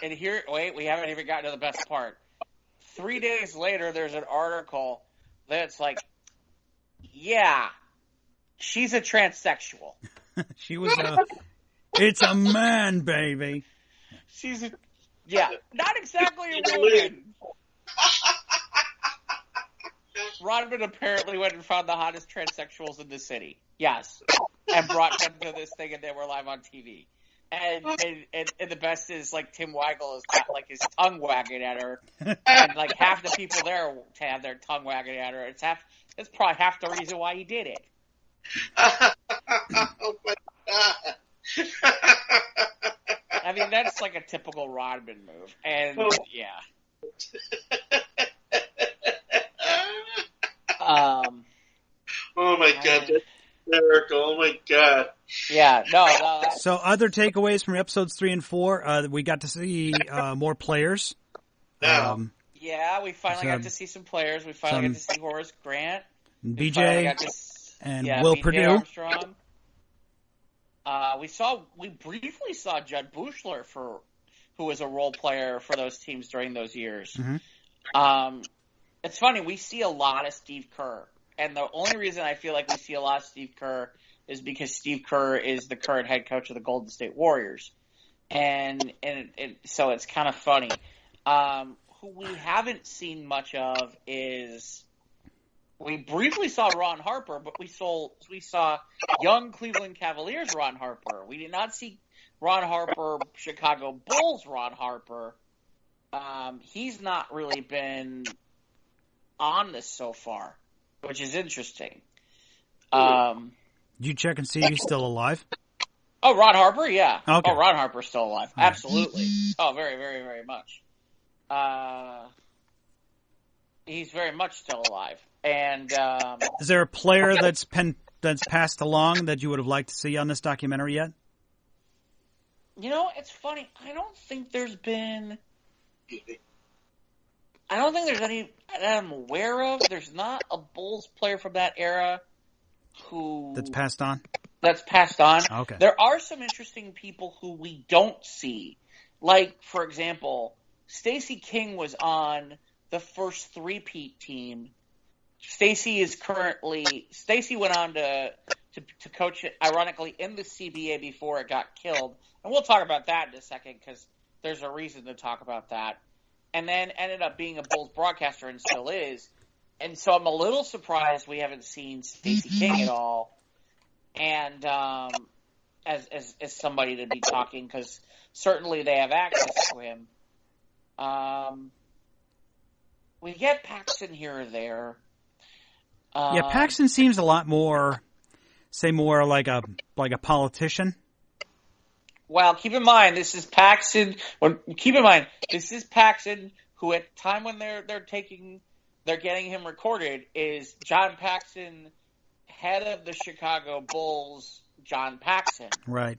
And here, wait, we haven't even gotten to the best part. 3 days later, there's an article that's like, yeah, she's a transsexual. She was it's a man, baby. Not exactly a woman. Rodman apparently went and found the hottest transsexuals in the city. Yes. And brought them to this thing, and they were live on TV. And the best is, like, Tim Weigel has got, like, his tongue wagging at her. And, like, half the people there to have their tongue wagging at her. It's probably half the reason why he did it. Oh, my God. I mean, that's, like, a typical Rodman move. And, yeah. Oh, my God. That's hysterical. Oh, my God. Yeah, no. So other takeaways from episodes 3 and 4, we got to see more players. Yeah, we finally got to see some players. We finally got to see Horace Grant. BJ and Will BJ Purdue. Armstrong. We briefly saw Judd Buechler who was a role player for those teams during those years. Mm-hmm. It's funny, we see a lot of Steve Kerr. And the only reason I feel like we see a lot of Steve Kerr is because Steve Kerr is the current head coach of the Golden State Warriors. And so it's kind of funny. Who we haven't seen much of is, we briefly saw Ron Harper, but we saw young Cleveland Cavaliers Ron Harper. We did not see Ron Harper, Chicago Bulls Ron Harper. He's not really been on this so far, which is interesting. Did you check and see if he's still alive? Oh, Ron Harper, yeah. Okay. Oh, Ron Harper's still alive. Absolutely. Oh, very, very, very much. He's very much still alive. And is there a player that's passed along that you would have liked to see on this documentary yet? You know, it's funny. I don't think there's any that I'm aware of. There's not a Bulls player from that era that's passed on? That's passed on. Okay. There are some interesting people who we don't see. Like, for example, Stacey King was on the first three-peat team. Stacey went on to coach it, ironically, in the CBA before it got killed. And we'll talk about that in a second because there's a reason to talk about that. And then ended up being a Bulls broadcaster and still is. And so I'm a little surprised we haven't seen Stacey King at all. And as somebody to be talking, because certainly they have access to him. We get Paxton here or there. Yeah, Paxton seems a lot more, say, more like a politician. Well, keep in mind this is Paxton. This is Paxton, who at the time when they're getting him recorded is John Paxson, head of the Chicago Bulls. John Paxson, right?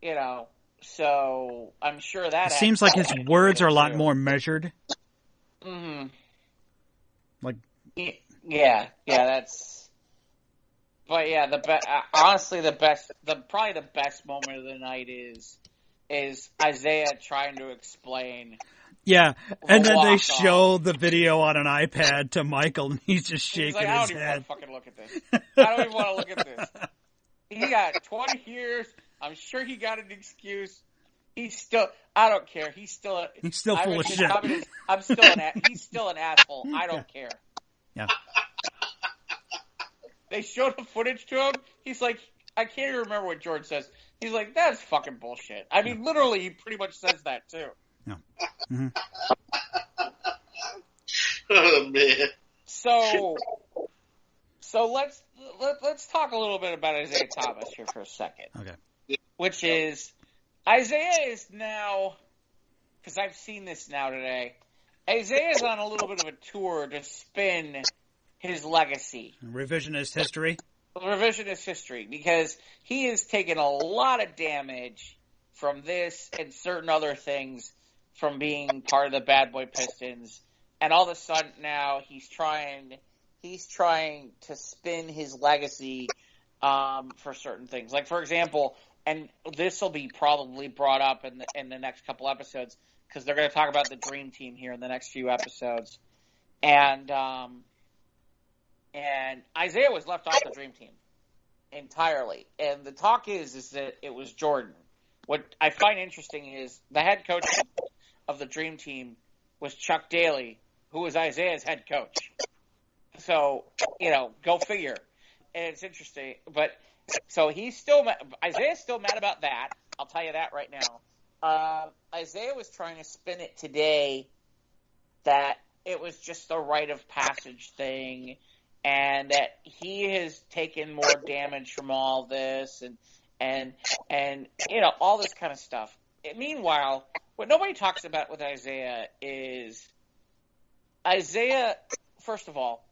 You know, so I'm sure that it seems like his words are a lot more measured. Mm-hmm. Like, yeah, that's. But yeah, honestly, probably the best moment of the night is Isaiah trying to explain. Yeah, and then they show the video on an iPad to Michael, and he's just shaking his head. I don't even want to fucking look at this. I don't even want to look at this. He got 20 years. I'm sure he got an excuse. He's still. I don't care. He's still full of shit. He's still an asshole. I don't care. Yeah. They showed the footage to him. He's like, I can't even remember what George says. He's like, that's fucking bullshit. I mean, literally, he pretty much says that too. Yeah. Mm-hmm. Oh man. So let's talk a little bit about Isaiah Thomas here for a second. Okay. Which is, Isaiah is now, because I've seen this now today, Isaiah is on a little bit of a tour to spin his legacy. Revisionist history, because he has taken a lot of damage from this and certain other things from being part of the Bad Boy Pistons, and all of a sudden now he's trying to spin his legacy for certain things. Like, for example, and this will be probably brought up in the next couple episodes, because they're going to talk about the Dream Team here in the next few episodes. And Isaiah was left off the Dream Team entirely. And the talk is that it was Jordan. What I find interesting is the head coach of the Dream Team was Chuck Daly, who was Isaiah's head coach. So, go figure. And it's interesting. But so Isaiah's still mad about that. I'll tell you that right now. Isaiah was trying to spin it today that it was just a rite of passage thing, and that he has taken more damage from all this and all this kind of stuff. Meanwhile, what nobody talks about with Isaiah is Isaiah, first of all,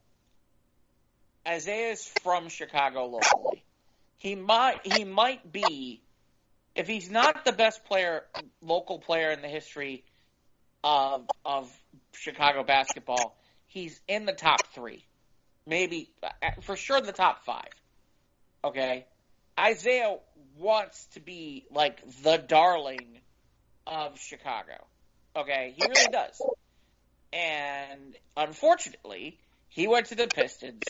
Isaiah is from Chicago locally. He might be, if he's not the best local player in the history of Chicago basketball, he's in the top 3. Maybe, for sure, the top 5. Okay? Isaiah wants to be, like, the darling of Chicago. Okay? He really does. And, unfortunately, he went to the Pistons,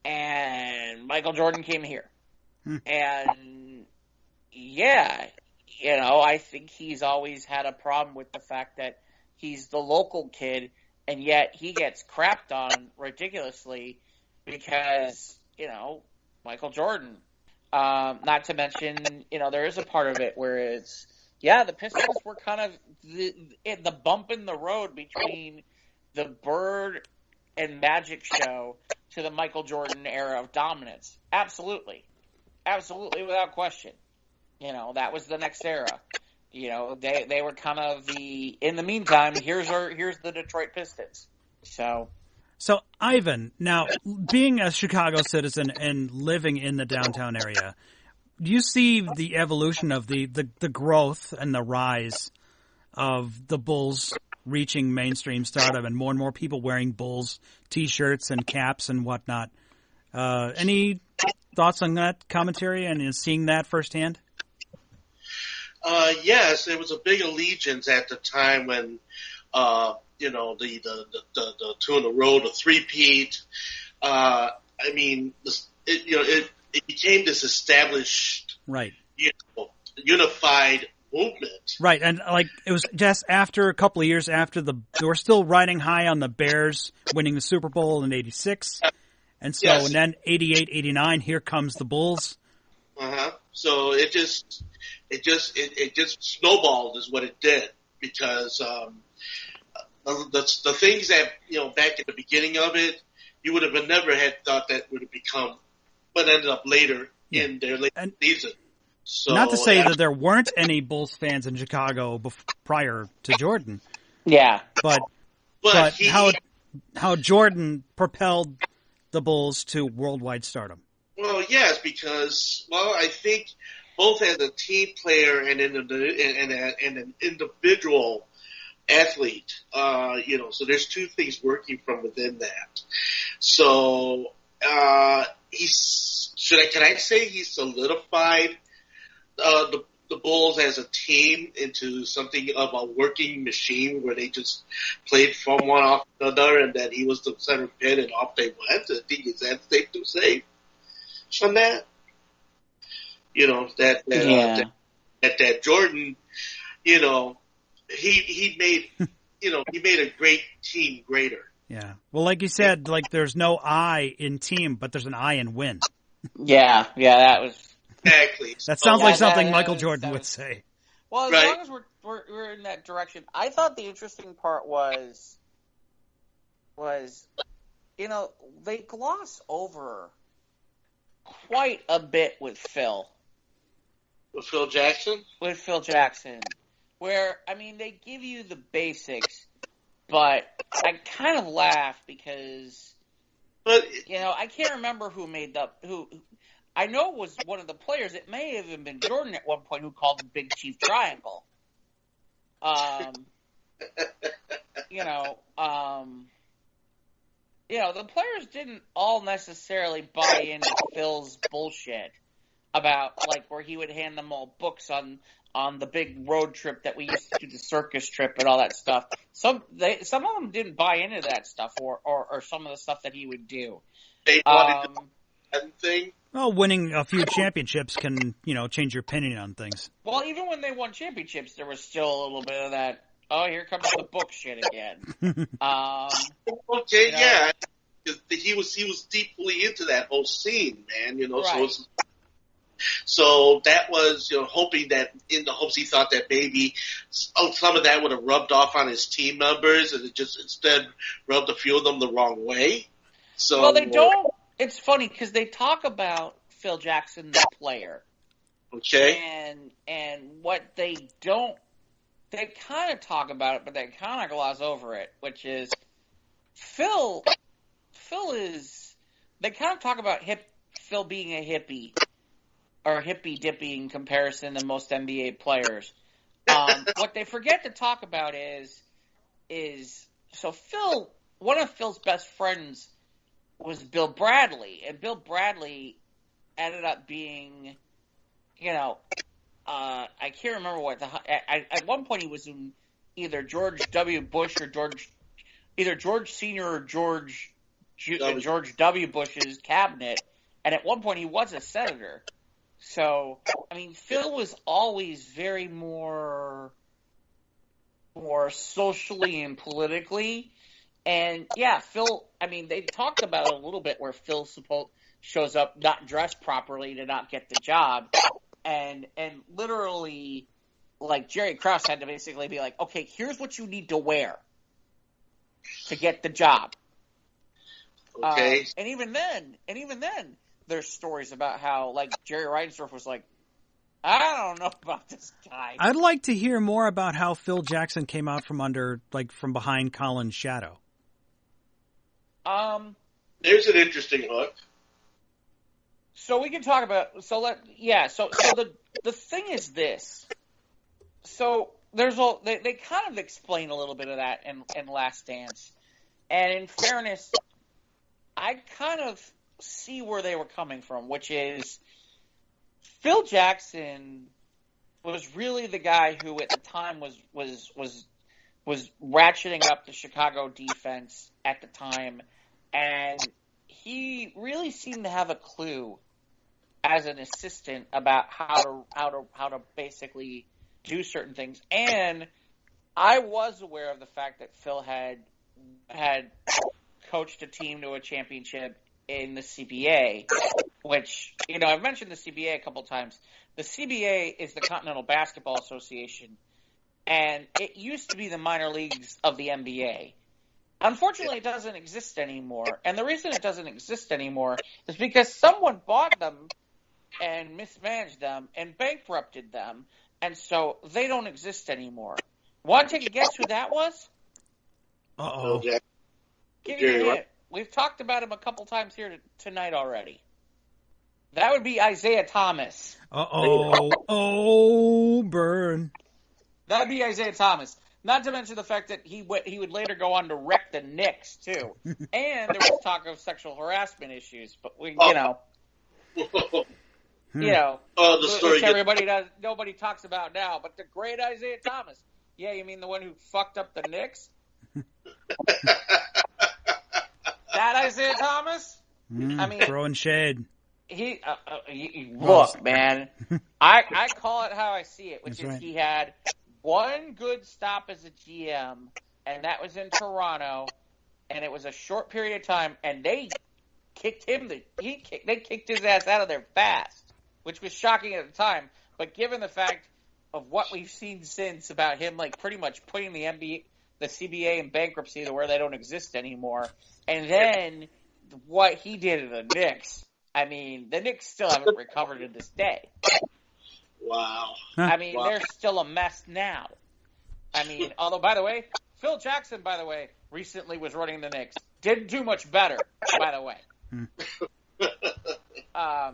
and Michael Jordan came here. And, yeah, I think he's always had a problem with the fact that he's the local kid, and yet he gets crapped on ridiculously because, Michael Jordan. Not to mention, there is a part of it where it's, the Pistons were kind of the bump in the road between the Bird and Magic show to the Michael Jordan era of dominance. Absolutely, without question. That was the next era. They were kind of in the meantime, here's the Detroit Pistons. So Ivan, now being a Chicago citizen and living in the downtown area, do you see the evolution of the growth and the rise of the Bulls reaching mainstream stardom and more people wearing Bulls t-shirts and caps and whatnot? Any thoughts on that commentary and seeing that firsthand? Yes, it was a big allegiance at the time when, the 2 in a row, the three-peat. It became this established, right, unified movement. Right, and it was just after a couple of years after they were still riding high on the Bears winning the Super Bowl in '86, and so and then '88, '89, here comes the Bulls. So it just snowballed is what it did, because the things that, back at the beginning of it, you would have never had thought that would have become what ended up later in their late season. So, not to say that there weren't any Bulls fans in Chicago prior to Jordan. Yeah. But how Jordan propelled the Bulls to worldwide stardom. Well, yes, because, I think both as a team player and an individual athlete, so there's two things working from within that. So, can I say he solidified the Bulls as a team into something of a working machine where they just played from one off another, and that he was the center pin and off they went? I think is that safe to say from that? That Jordan, he made a great team greater. Yeah. Well, like you said, there's no I in team, but there's an I in win. Yeah, that was exactly. That sounds like something Michael Jordan would say. Well, as long as we're in that direction, I thought the interesting part was they gloss over quite a bit with Phil. With Phil Jackson? With Phil Jackson. Where, they give you the basics, but I kind of laugh because, I can't remember who I know it was one of the players. It may have even been Jordan at one point who called the Big Chief Triangle. The players didn't all necessarily buy into Phil's bullshit about, where he would hand them all books on the big road trip that we used to do, the circus trip and all that stuff. Some of them didn't buy into that stuff or some of the stuff that he would do. They wanted to thing. Well, winning a few championships can, change your opinion on things. Well, even when they won championships, there was still a little bit of that, here comes the book shit again. Yeah. He was deeply into that whole scene, man, Right. So that was, hoping that, in the hopes he thought that maybe some of that would have rubbed off on his team members, and it just instead rubbed a few of them the wrong way. So, well, they don't. It's funny because they talk about Phil Jackson, the player. Okay. And what they don't, they kind of talk about it, but they kind of gloss over it, which is Phil is, they kind of talk about Phil being a hippie, or hippy-dippy in comparison to most NBA players. What they forget to talk about is so Phil, one of Phil's best friends was Bill Bradley, and Bill Bradley ended up being, I can't remember what at one point he was in either George W. Bush or either George Sr. or George W. Bush's cabinet, and at one point he was a senator. So, Phil was always very more socially and politically. And, yeah, Phil, they talked about it a little bit where Phil shows up not dressed properly to not get the job. And literally, Jerry Krause had to basically be like, okay, here's what you need to wear to get the job. Okay. And even then, there's stories about how, Jerry Reinsdorf was like, I don't know about this guy. I'd like to hear more about how Phil Jackson came out from from behind Colin's shadow. There's an interesting hook. So we can talk about, so the thing is this. So they kind of explain a little bit of that in Last Dance. And in fairness, I kind of see where they were coming from, which is Phil Jackson was really the guy who at the time was ratcheting up the Chicago defense at the time, and he really seemed to have a clue as an assistant about how to basically do certain things. And I was aware of the fact that Phil had coached a team to a championship in the CBA which, I've mentioned the CBA a couple times. The CBA is the Continental Basketball Association, and it used to be the minor leagues of the NBA. Unfortunately, it doesn't exist anymore, and the reason it doesn't exist anymore is because someone bought them and mismanaged them and bankrupted them, and so they don't exist anymore. Want to take a guess who that was? Uh-oh. Give you a hint. We've talked about him a couple times here tonight already. That would be Isaiah Thomas. Uh-oh. Oh, burn. That would be Isaiah Thomas. Not to mention the fact that he would later go on to wreck the Knicks, too. And there was talk of sexual harassment issues, but the story which nobody talks about now, but the great Isaiah Thomas. Yeah, you mean the one who fucked up the Knicks? That Isaiah Thomas? I mean, throwing shade. Look, man. I call it how I see it, which That's is right. He had one good stop as a GM, and that was in Toronto, and it was a short period of time, and they kicked him. They kicked his ass out of there fast, which was shocking at the time. But given the fact of what we've seen since about him, like pretty much putting the CBA in bankruptcy to where they don't exist anymore, and then what he did to the Knicks. I mean, the Knicks still haven't recovered to this day. Wow. I mean, they're still a mess now. I mean, although, by the way, Phil Jackson, recently was running the Knicks. Didn't do much better, by the way.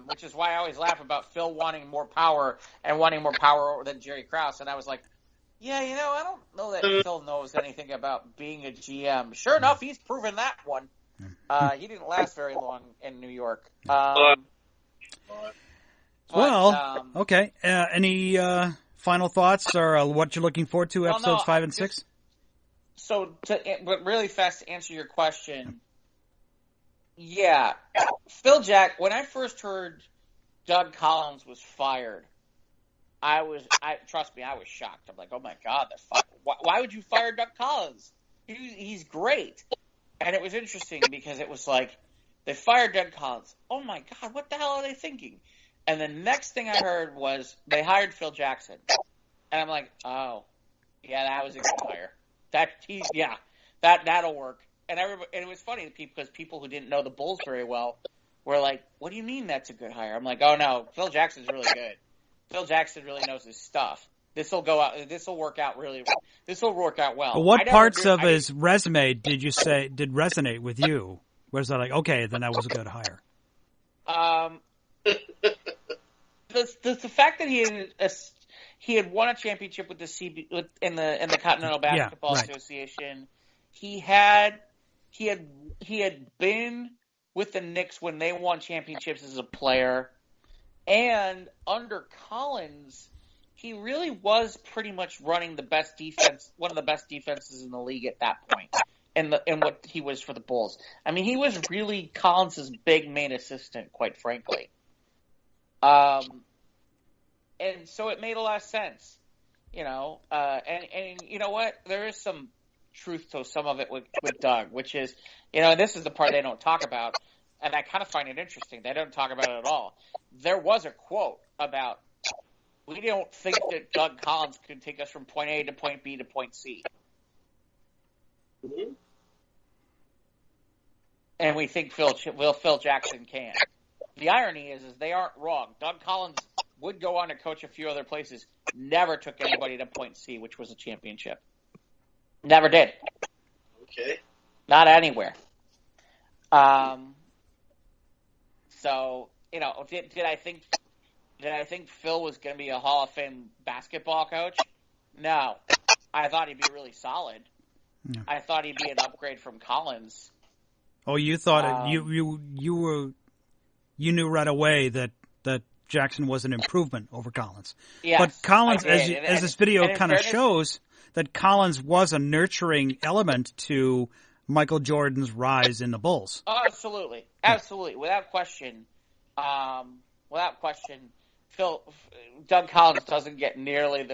Which is why I always laugh about Phil wanting more power than Jerry Krause. And I was like, yeah, I don't know that Phil knows anything about being a GM. Sure enough, he's proven that one. He didn't last very long in New York. Okay. Any final thoughts or what you're looking forward to, episodes 5 and 6? But really fast to answer your question, yeah, when I first heard Doug Collins was fired, trust me, I was shocked. I'm like, oh my God, why would you fire Doug Collins? He's great. And it was interesting because it was like, they fired Doug Collins. Oh my God, what the hell are they thinking? And the next thing I heard was they hired Phil Jackson. And I'm like, oh, yeah, that was a good hire. That'll work. And it was funny because people who didn't know the Bulls very well were like, what do you mean that's a good hire? I'm like, oh no, Phil Jackson's really good. Phil Jackson really knows his stuff. This will work out well. What parts of his resume did resonate with you? Was that like, okay, then that was a good hire? The fact that he had won a championship with in the Continental Basketball Association. He had been with the Knicks when they won championships as a player, and under Collins, he really was pretty much running the best defense, one of the best defenses in the league at that point, and what he was for the Bulls. I mean, he was really Collins' big main assistant, quite frankly. And so it made a lot of sense, and you know what? There is some truth to some of it with Doug, which is, this is the part they don't talk about, and I kind of find it interesting. They don't talk about it at all. There was a quote about, we don't think that Doug Collins could take us from point A to point B to point C. Mm-hmm. And we think Phil Jackson can. The irony is they aren't wrong. Doug Collins would go on to coach a few other places, never took anybody to point C, which was a championship. Never did. Okay. Not anywhere. So, did I think Phil was going to be a Hall of Fame basketball coach? No. I thought he'd be really solid. Yeah. I thought he'd be an upgrade from Collins. Oh, you thought you knew right away that Jackson was an improvement over Collins. Yes, but Collins, as this video kind of shows, that Collins was a nurturing element to Michael Jordan's rise in the Bulls. Oh, absolutely. Absolutely. Without question. Doug Collins doesn't get nearly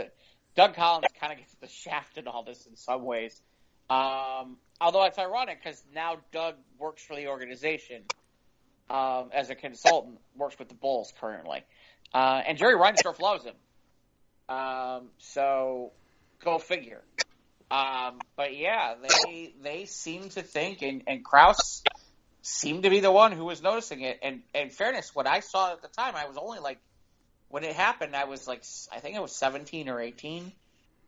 Doug Collins kind of gets the shaft in all this in some ways. Although it's ironic because now Doug works for the organization. as a consultant, works with the Bulls currently. And Jerry Reinsdorf loves him. So go figure. But yeah, they seem to think, and Krause seemed to be the one who was noticing it. And in fairness, what I saw at the time, I was only like, when it happened, I was like, I think I was 17 or 18.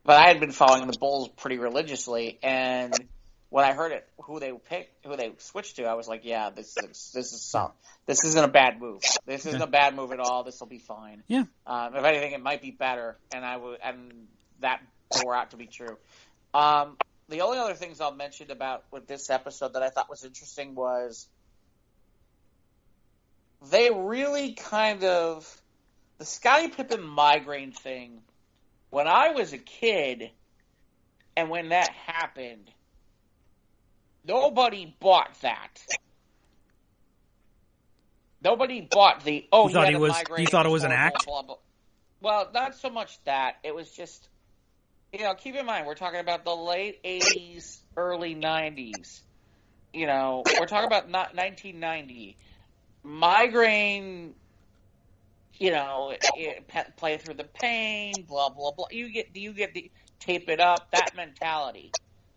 But I had been following the Bulls pretty religiously, and when I heard it, who they switched to, I was like, yeah, this isn't a bad move. This isn't a bad move at all. This will be fine. Yeah. If anything, it might be better, and that bore out to be true. The only other things I'll mention about with this episode that I thought was interesting was they really kind of the Scottie Pippen migraine thing. When I was a kid, and when that happened, nobody bought that. Nobody bought the, he had a migraine. You thought it was an act? Blah, blah. Well, not so much that. It was just, keep in mind, we're talking about the late 80s, early 90s. We're talking about 1990. Migraine, play through the pain, blah, blah, blah. You get the tape it up, that mentality.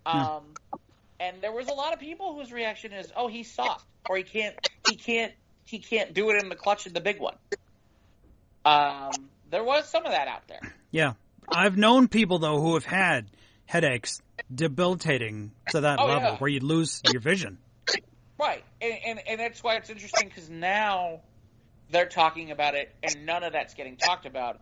And there was a lot of people whose reaction is, oh, he's soft, or he can't do it in the clutch of the big one. There was some of that out there. Yeah. I've known people, though, who have had headaches debilitating to that level where you lose your vision. Right. And that's why it's interesting, because now they're talking about it, and none of that's getting talked about.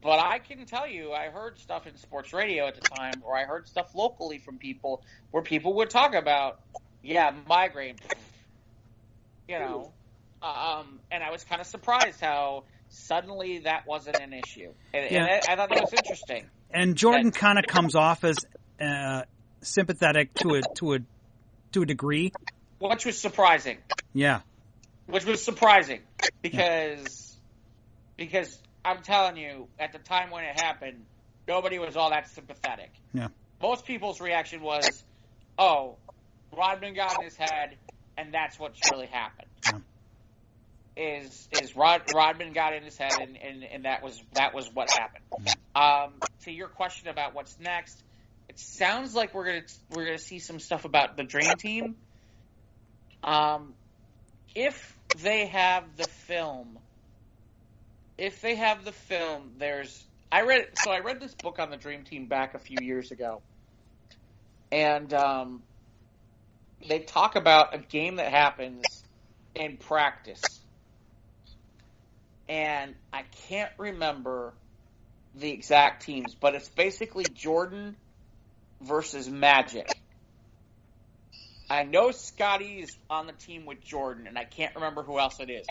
But I can tell you, I heard stuff in sports radio at the time, or I heard stuff locally from people where people would talk about, migraine, and I was kind of surprised how suddenly that wasn't an issue. And I thought that was interesting. And Jordan kind of comes off as sympathetic to a degree. Which was surprising. Yeah. Which was surprising because I'm telling you, at the time when it happened, nobody was all that sympathetic. Yeah. Most people's reaction was, oh, Rodman got in his head, and that's what's really happened. Yeah. Rodman got in his head, and that was what happened. To your question about what's next, it sounds like we're gonna see some stuff about the Dream Team. If they have the film, I read this book on the Dream Team back a few years ago, and they talk about a game that happens in practice, and I can't remember the exact teams, but it's basically Jordan versus Magic. I know Scotty is on the team with Jordan, and I can't remember who else it is.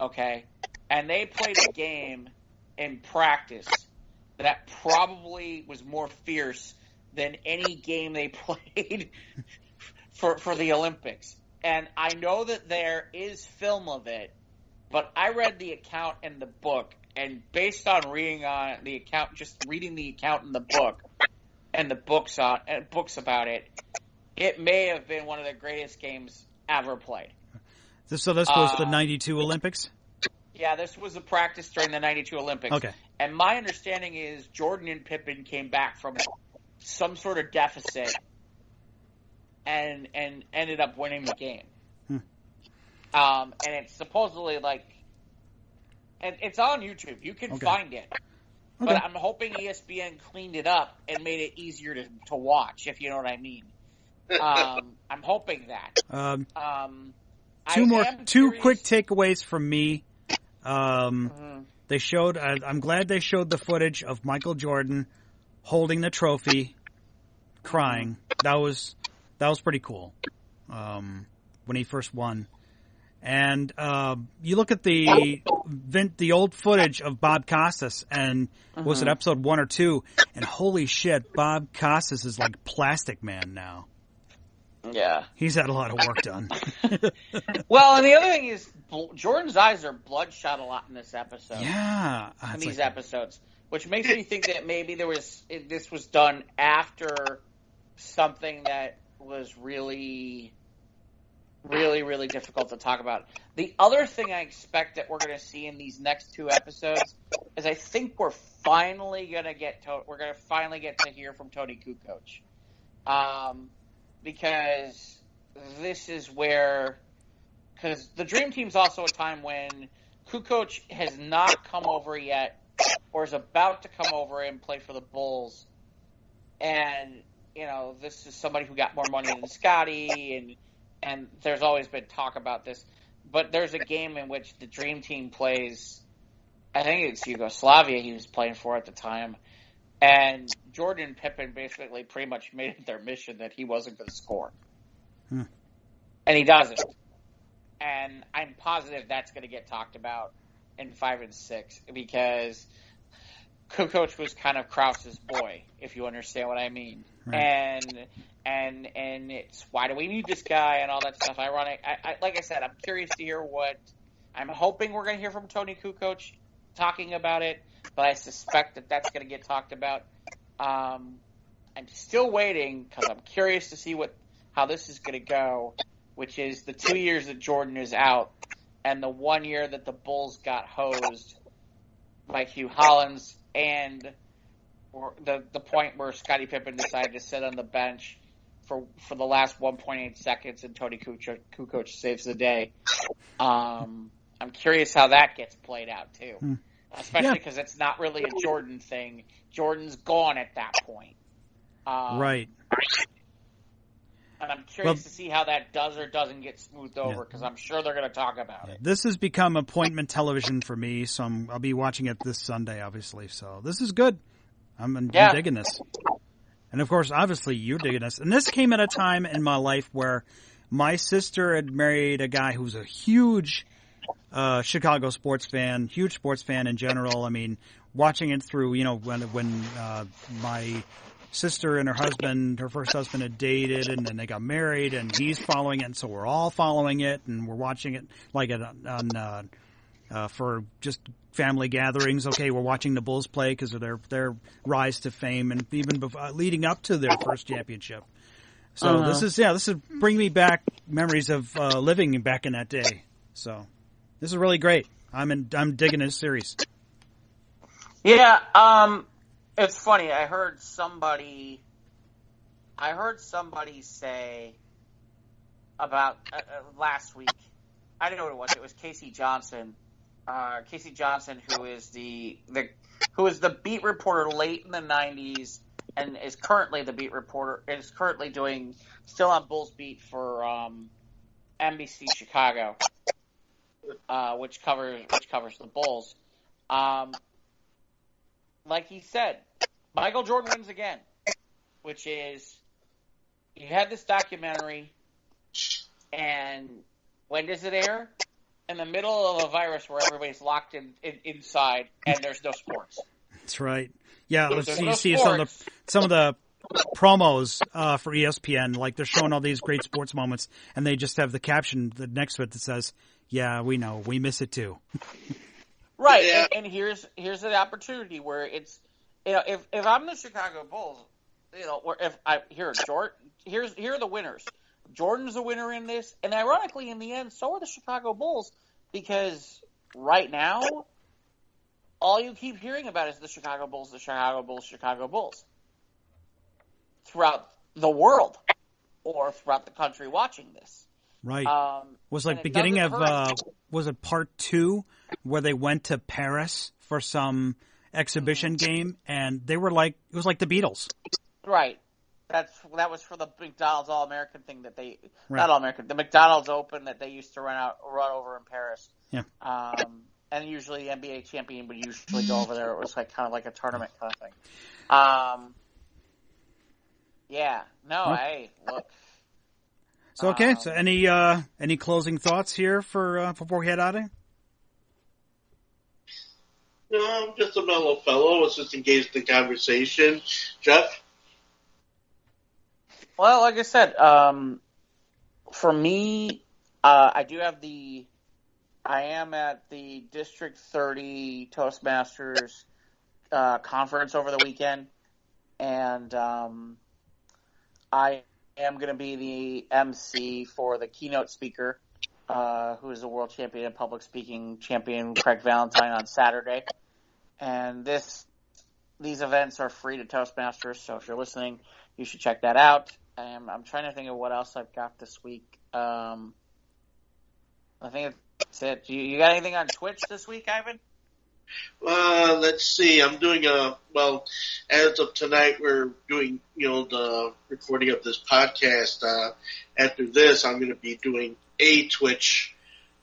Okay? And they played a game in practice that probably was more fierce than any game they played for the Olympics. And I know that there is film of it, but I read the account in the book, and based on reading the account in the book and the books about it, it may have been one of the greatest games ever played. So this was the 92 Olympics? Yeah, this was a practice during the 92 Olympics. Okay. And my understanding is Jordan and Pippen came back from some sort of deficit and ended up winning the game. And it's supposedly and it's on YouTube. You can find it. Okay. But I'm hoping ESPN cleaned it up and made it easier to watch, if you know what I mean. I'm hoping that. Two quick takeaways from me. They showed. I'm glad they showed the footage of Michael Jordan holding the trophy, crying. That was pretty cool. When he first won, and you look at the old footage of Bob Costas, and was it episode 1 or 2? And holy shit, Bob Costas is like Plastic Man now. Yeah. He's had a lot of work done. Well, and the other thing is, Jordan's eyes are bloodshot a lot in this episode. Yeah. In these episodes. Which makes me think that maybe this was done after something that was really really, really difficult to talk about. The other thing I expect that we're going to see in these next 2 episodes is I think we're finally going to get to hear from Tony Kukoc. Because this is where, because the Dream Team's also a time when Kukoc has not come over yet, or is about to come over and play for the Bulls. And, this is somebody who got more money than Scotty, and there's always been talk about this. But there's a game in which the Dream Team plays, I think it's Yugoslavia he was playing for at the time, and Jordan and Pippen basically pretty much made it their mission that he wasn't going to score. And he doesn't. And I'm positive that's going to get talked about in 5 and 6 because Kukoc was kind of Krause's boy, if you understand what I mean. Right. And it's why do we need this guy and all that stuff. Ironic. Like I said, I'm curious to hear what I'm hoping we're going to hear from Tony Kukoc talking about it, but I suspect that's going to get talked about. I'm still waiting because I'm curious to see how this is going to go, which is the 2 years that Jordan is out and the 1 year that the Bulls got hosed by Hugh Hollins and the point where Scottie Pippen decided to sit on the bench for the last 1.8 seconds and Tony Kukoc saves the day. I'm curious how that gets played out too, especially because it's not really a Jordan thing. Jordan's gone at that point. Right. And I'm curious to see how that does or doesn't get smoothed over because I'm sure they're going to talk about it. This has become appointment television for me, so I'll be watching it this Sunday, obviously. So this is good. I'm digging this. And, of course, obviously you're digging this. And this came at a time in my life where my sister had married a guy who's a huge Chicago sports fan, huge sports fan in general. I mean, watching it through, when my sister and her first husband had dated and then they got married and he's following it. And so we're all following it and we're watching it like for just family gatherings. Okay, we're watching the Bulls play because of their rise to fame and even leading up to their first championship. So this is bringing me back memories of living back in that day. So this is really great. I'm digging this series. Yeah, it's funny. I heard somebody say about last week. I don't know what it was. It was Casey Johnson. Casey Johnson, who is the beat reporter late in the 90s and is currently the beat reporter, is currently doing still on Bulls beat for NBC Chicago, which covers the Bulls. Like he said, Michael Jordan wins again, which is you had this documentary, and when does it air? In the middle of a virus where everybody's locked inside and there's no sports. That's right. Yeah, you see some of the promos for ESPN, like they're showing all these great sports moments, and they just have the caption next to it that says, "Yeah, we know, we miss it too." Right, yeah. and here's the opportunity where it's if I'm the Chicago Bulls, where if I here are the winners. Jordan's a winner in this, and ironically, in the end, so are the Chicago Bulls, because right now, all you keep hearing about is the Chicago Bulls, the Chicago Bulls, Chicago Bulls. Throughout the world, or throughout the country watching this. Right. Was like beginning of, was it part 2, where they went to Paris for some exhibition game, and they were like, it was like the Beatles. Right. That was for the McDonald's All-American thing that they not All-American, the McDonald's Open that they used to run over in Paris. Yeah. And usually the NBA champion would usually go over there. It was like kind of like a tournament kind of thing. Yeah. No. Hey, look. So okay. So any closing thoughts here for before we head out of here? No, I'm just a mellow fellow. I was just engaged in conversation. Jeff. Well, like I said, for me, I am at the District 30 Toastmasters conference over the weekend, and I am going to be the MC for the keynote speaker, who is the world champion and public speaking champion, Craig Valentine, on Saturday. And these events are free to Toastmasters, so if you're listening, you should check that out. I'm trying to think of what else I've got this week. I think that's it. You got anything on Twitch this week, Ivan? Let's see. I'm doing as of tonight, we're doing, the recording of this podcast. After this, I'm going to be doing a Twitch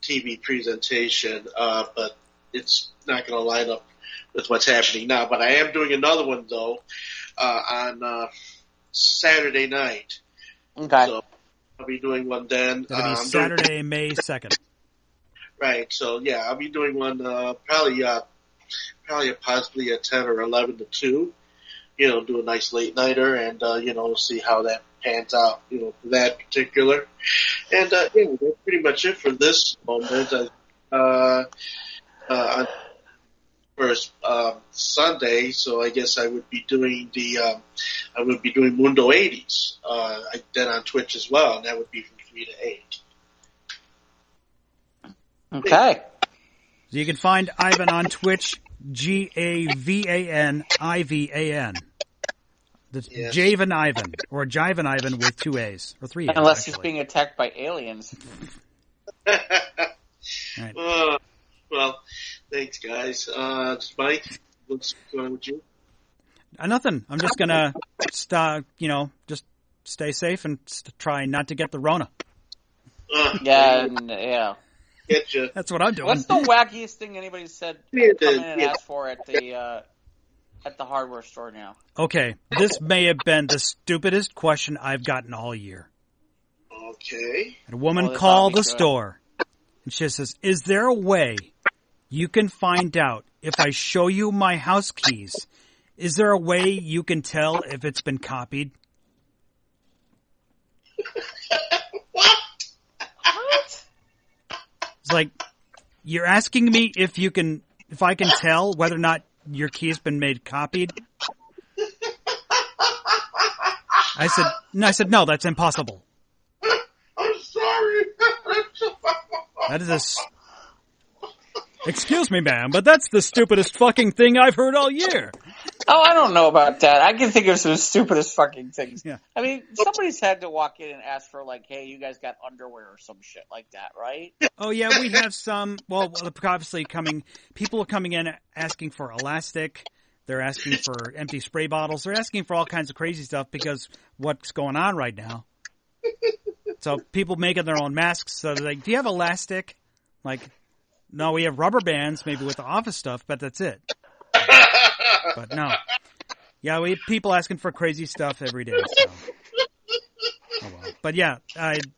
TV presentation, but it's not going to line up with what's happening now. But I am doing another one, though, on Saturday night. Okay. So I'll be doing one then. That'll be Saturday, May 2nd. Right. So, yeah, I'll be doing one probably possibly at 10 or 11 to 2, do a nice late nighter and, see how that pans out, for that particular. And, that's pretty much it for this moment. On first, Sunday, so I guess I would be doing Mundo 80s, then on Twitch as well, and that would be from 3 to 8. Okay. So you can find Ivan on Twitch, GAVANIVAN. That's Yes. Javan Ivan, or Jivan Ivan with 2 A's, or 3 A's. Unless he's being attacked by aliens. Right. Well, thanks, guys. Mike, what's going on with you? Nothing. I'm just gonna just stay safe and try not to get the Rona. Yeah. Get you. That's what I'm doing. What's the wackiest thing anybody said come in and asked for at the hardware store now? Okay, this may have been the stupidest question I've gotten all year. Okay. And a woman called the store, and she says, "Is there a way you can find out if I show you my house keys? Is there a way you can tell if it's been copied?" What? It's like, you're asking me if I can tell whether or not your key has been made copied? I said, no, that's impossible. I'm sorry. That is excuse me, ma'am, but that's the stupidest fucking thing I've heard all year. Oh, I don't know about that. I can think of some stupidest fucking things. Yeah. I mean, somebody's had to walk in and ask for, like, hey, you guys got underwear or some shit like that, right? Oh, yeah, we have some, obviously people are coming in asking for elastic. They're asking for empty spray bottles. They're asking for all kinds of crazy stuff because what's going on right now. So people making their own masks. So they're like, do you have elastic? Like, no, we have rubber bands, maybe with the office stuff, but that's it. But no. Yeah, we have people asking for crazy stuff every day. So. Oh, well. But yeah.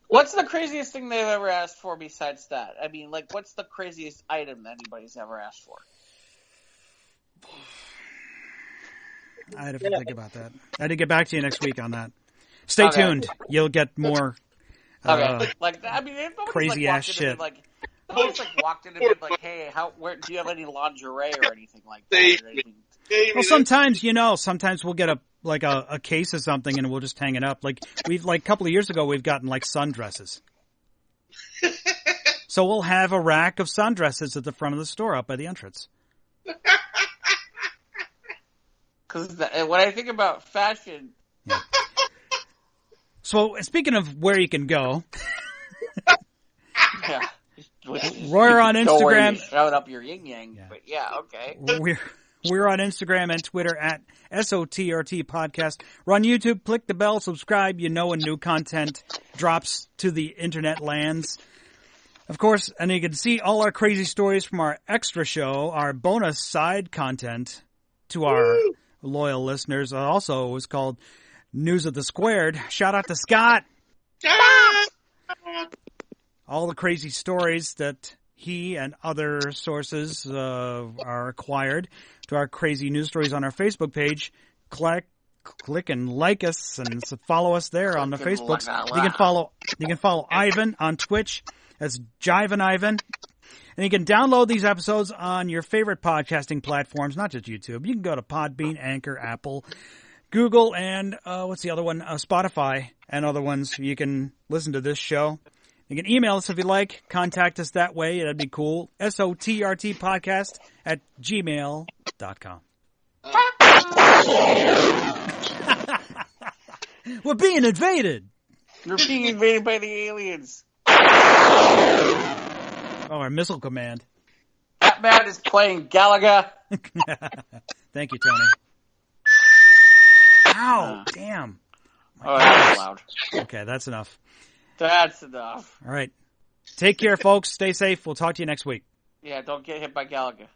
What's the craziest thing they've ever asked for besides that? I mean, like, what's the craziest item that anybody's ever asked for? I'd have to think about that. I had to get back to you next week on that. Stay tuned. You'll get more crazy ass shit. Nobody's walked in and been like, "Hey, do you have any lingerie or anything like that?" Well, sometimes we'll get a case of something and we'll just hang it up. Like a couple of years ago, we've gotten sundresses. So we'll have a rack of sundresses at the front of the store up by the entrance. Because when I think about fashion. Yeah. So speaking of where you can go. Yeah. We're on Instagram. Showing up your yin yang, yeah. But yeah, okay. We're on Instagram and Twitter at SOTRT Podcast. We're on YouTube. Click the bell, subscribe. When new content drops to the internet lands. Of course, and you can see all our crazy stories from our extra show, our bonus side content to our loyal listeners. Also, it was called News of the Squared. Shout out to Scott. All the crazy stories that he and other sources are acquired to our crazy news stories on our Facebook page. Click and like us and follow us there on the Facebooks. You can follow Ivan on Twitch. That's Jivan Ivan. And you can download these episodes on your favorite podcasting platforms, not just YouTube. You can go to PodBean, Anchor, Apple, Google and what's the other one? Spotify and other ones. You can listen to this show. You can email us if you like. Contact us that way. That'd be cool. sotrtpodcast@gmail.com. We're being invaded. You're being invaded by the aliens. Oh, our missile command. Batman is playing Galaga. Thank you, Tony. Ow! Damn. Oh, that's loud. Okay, that's enough. That's enough. All right. Take care, folks. Stay safe. We'll talk to you next week. Yeah, don't get hit by Galaga.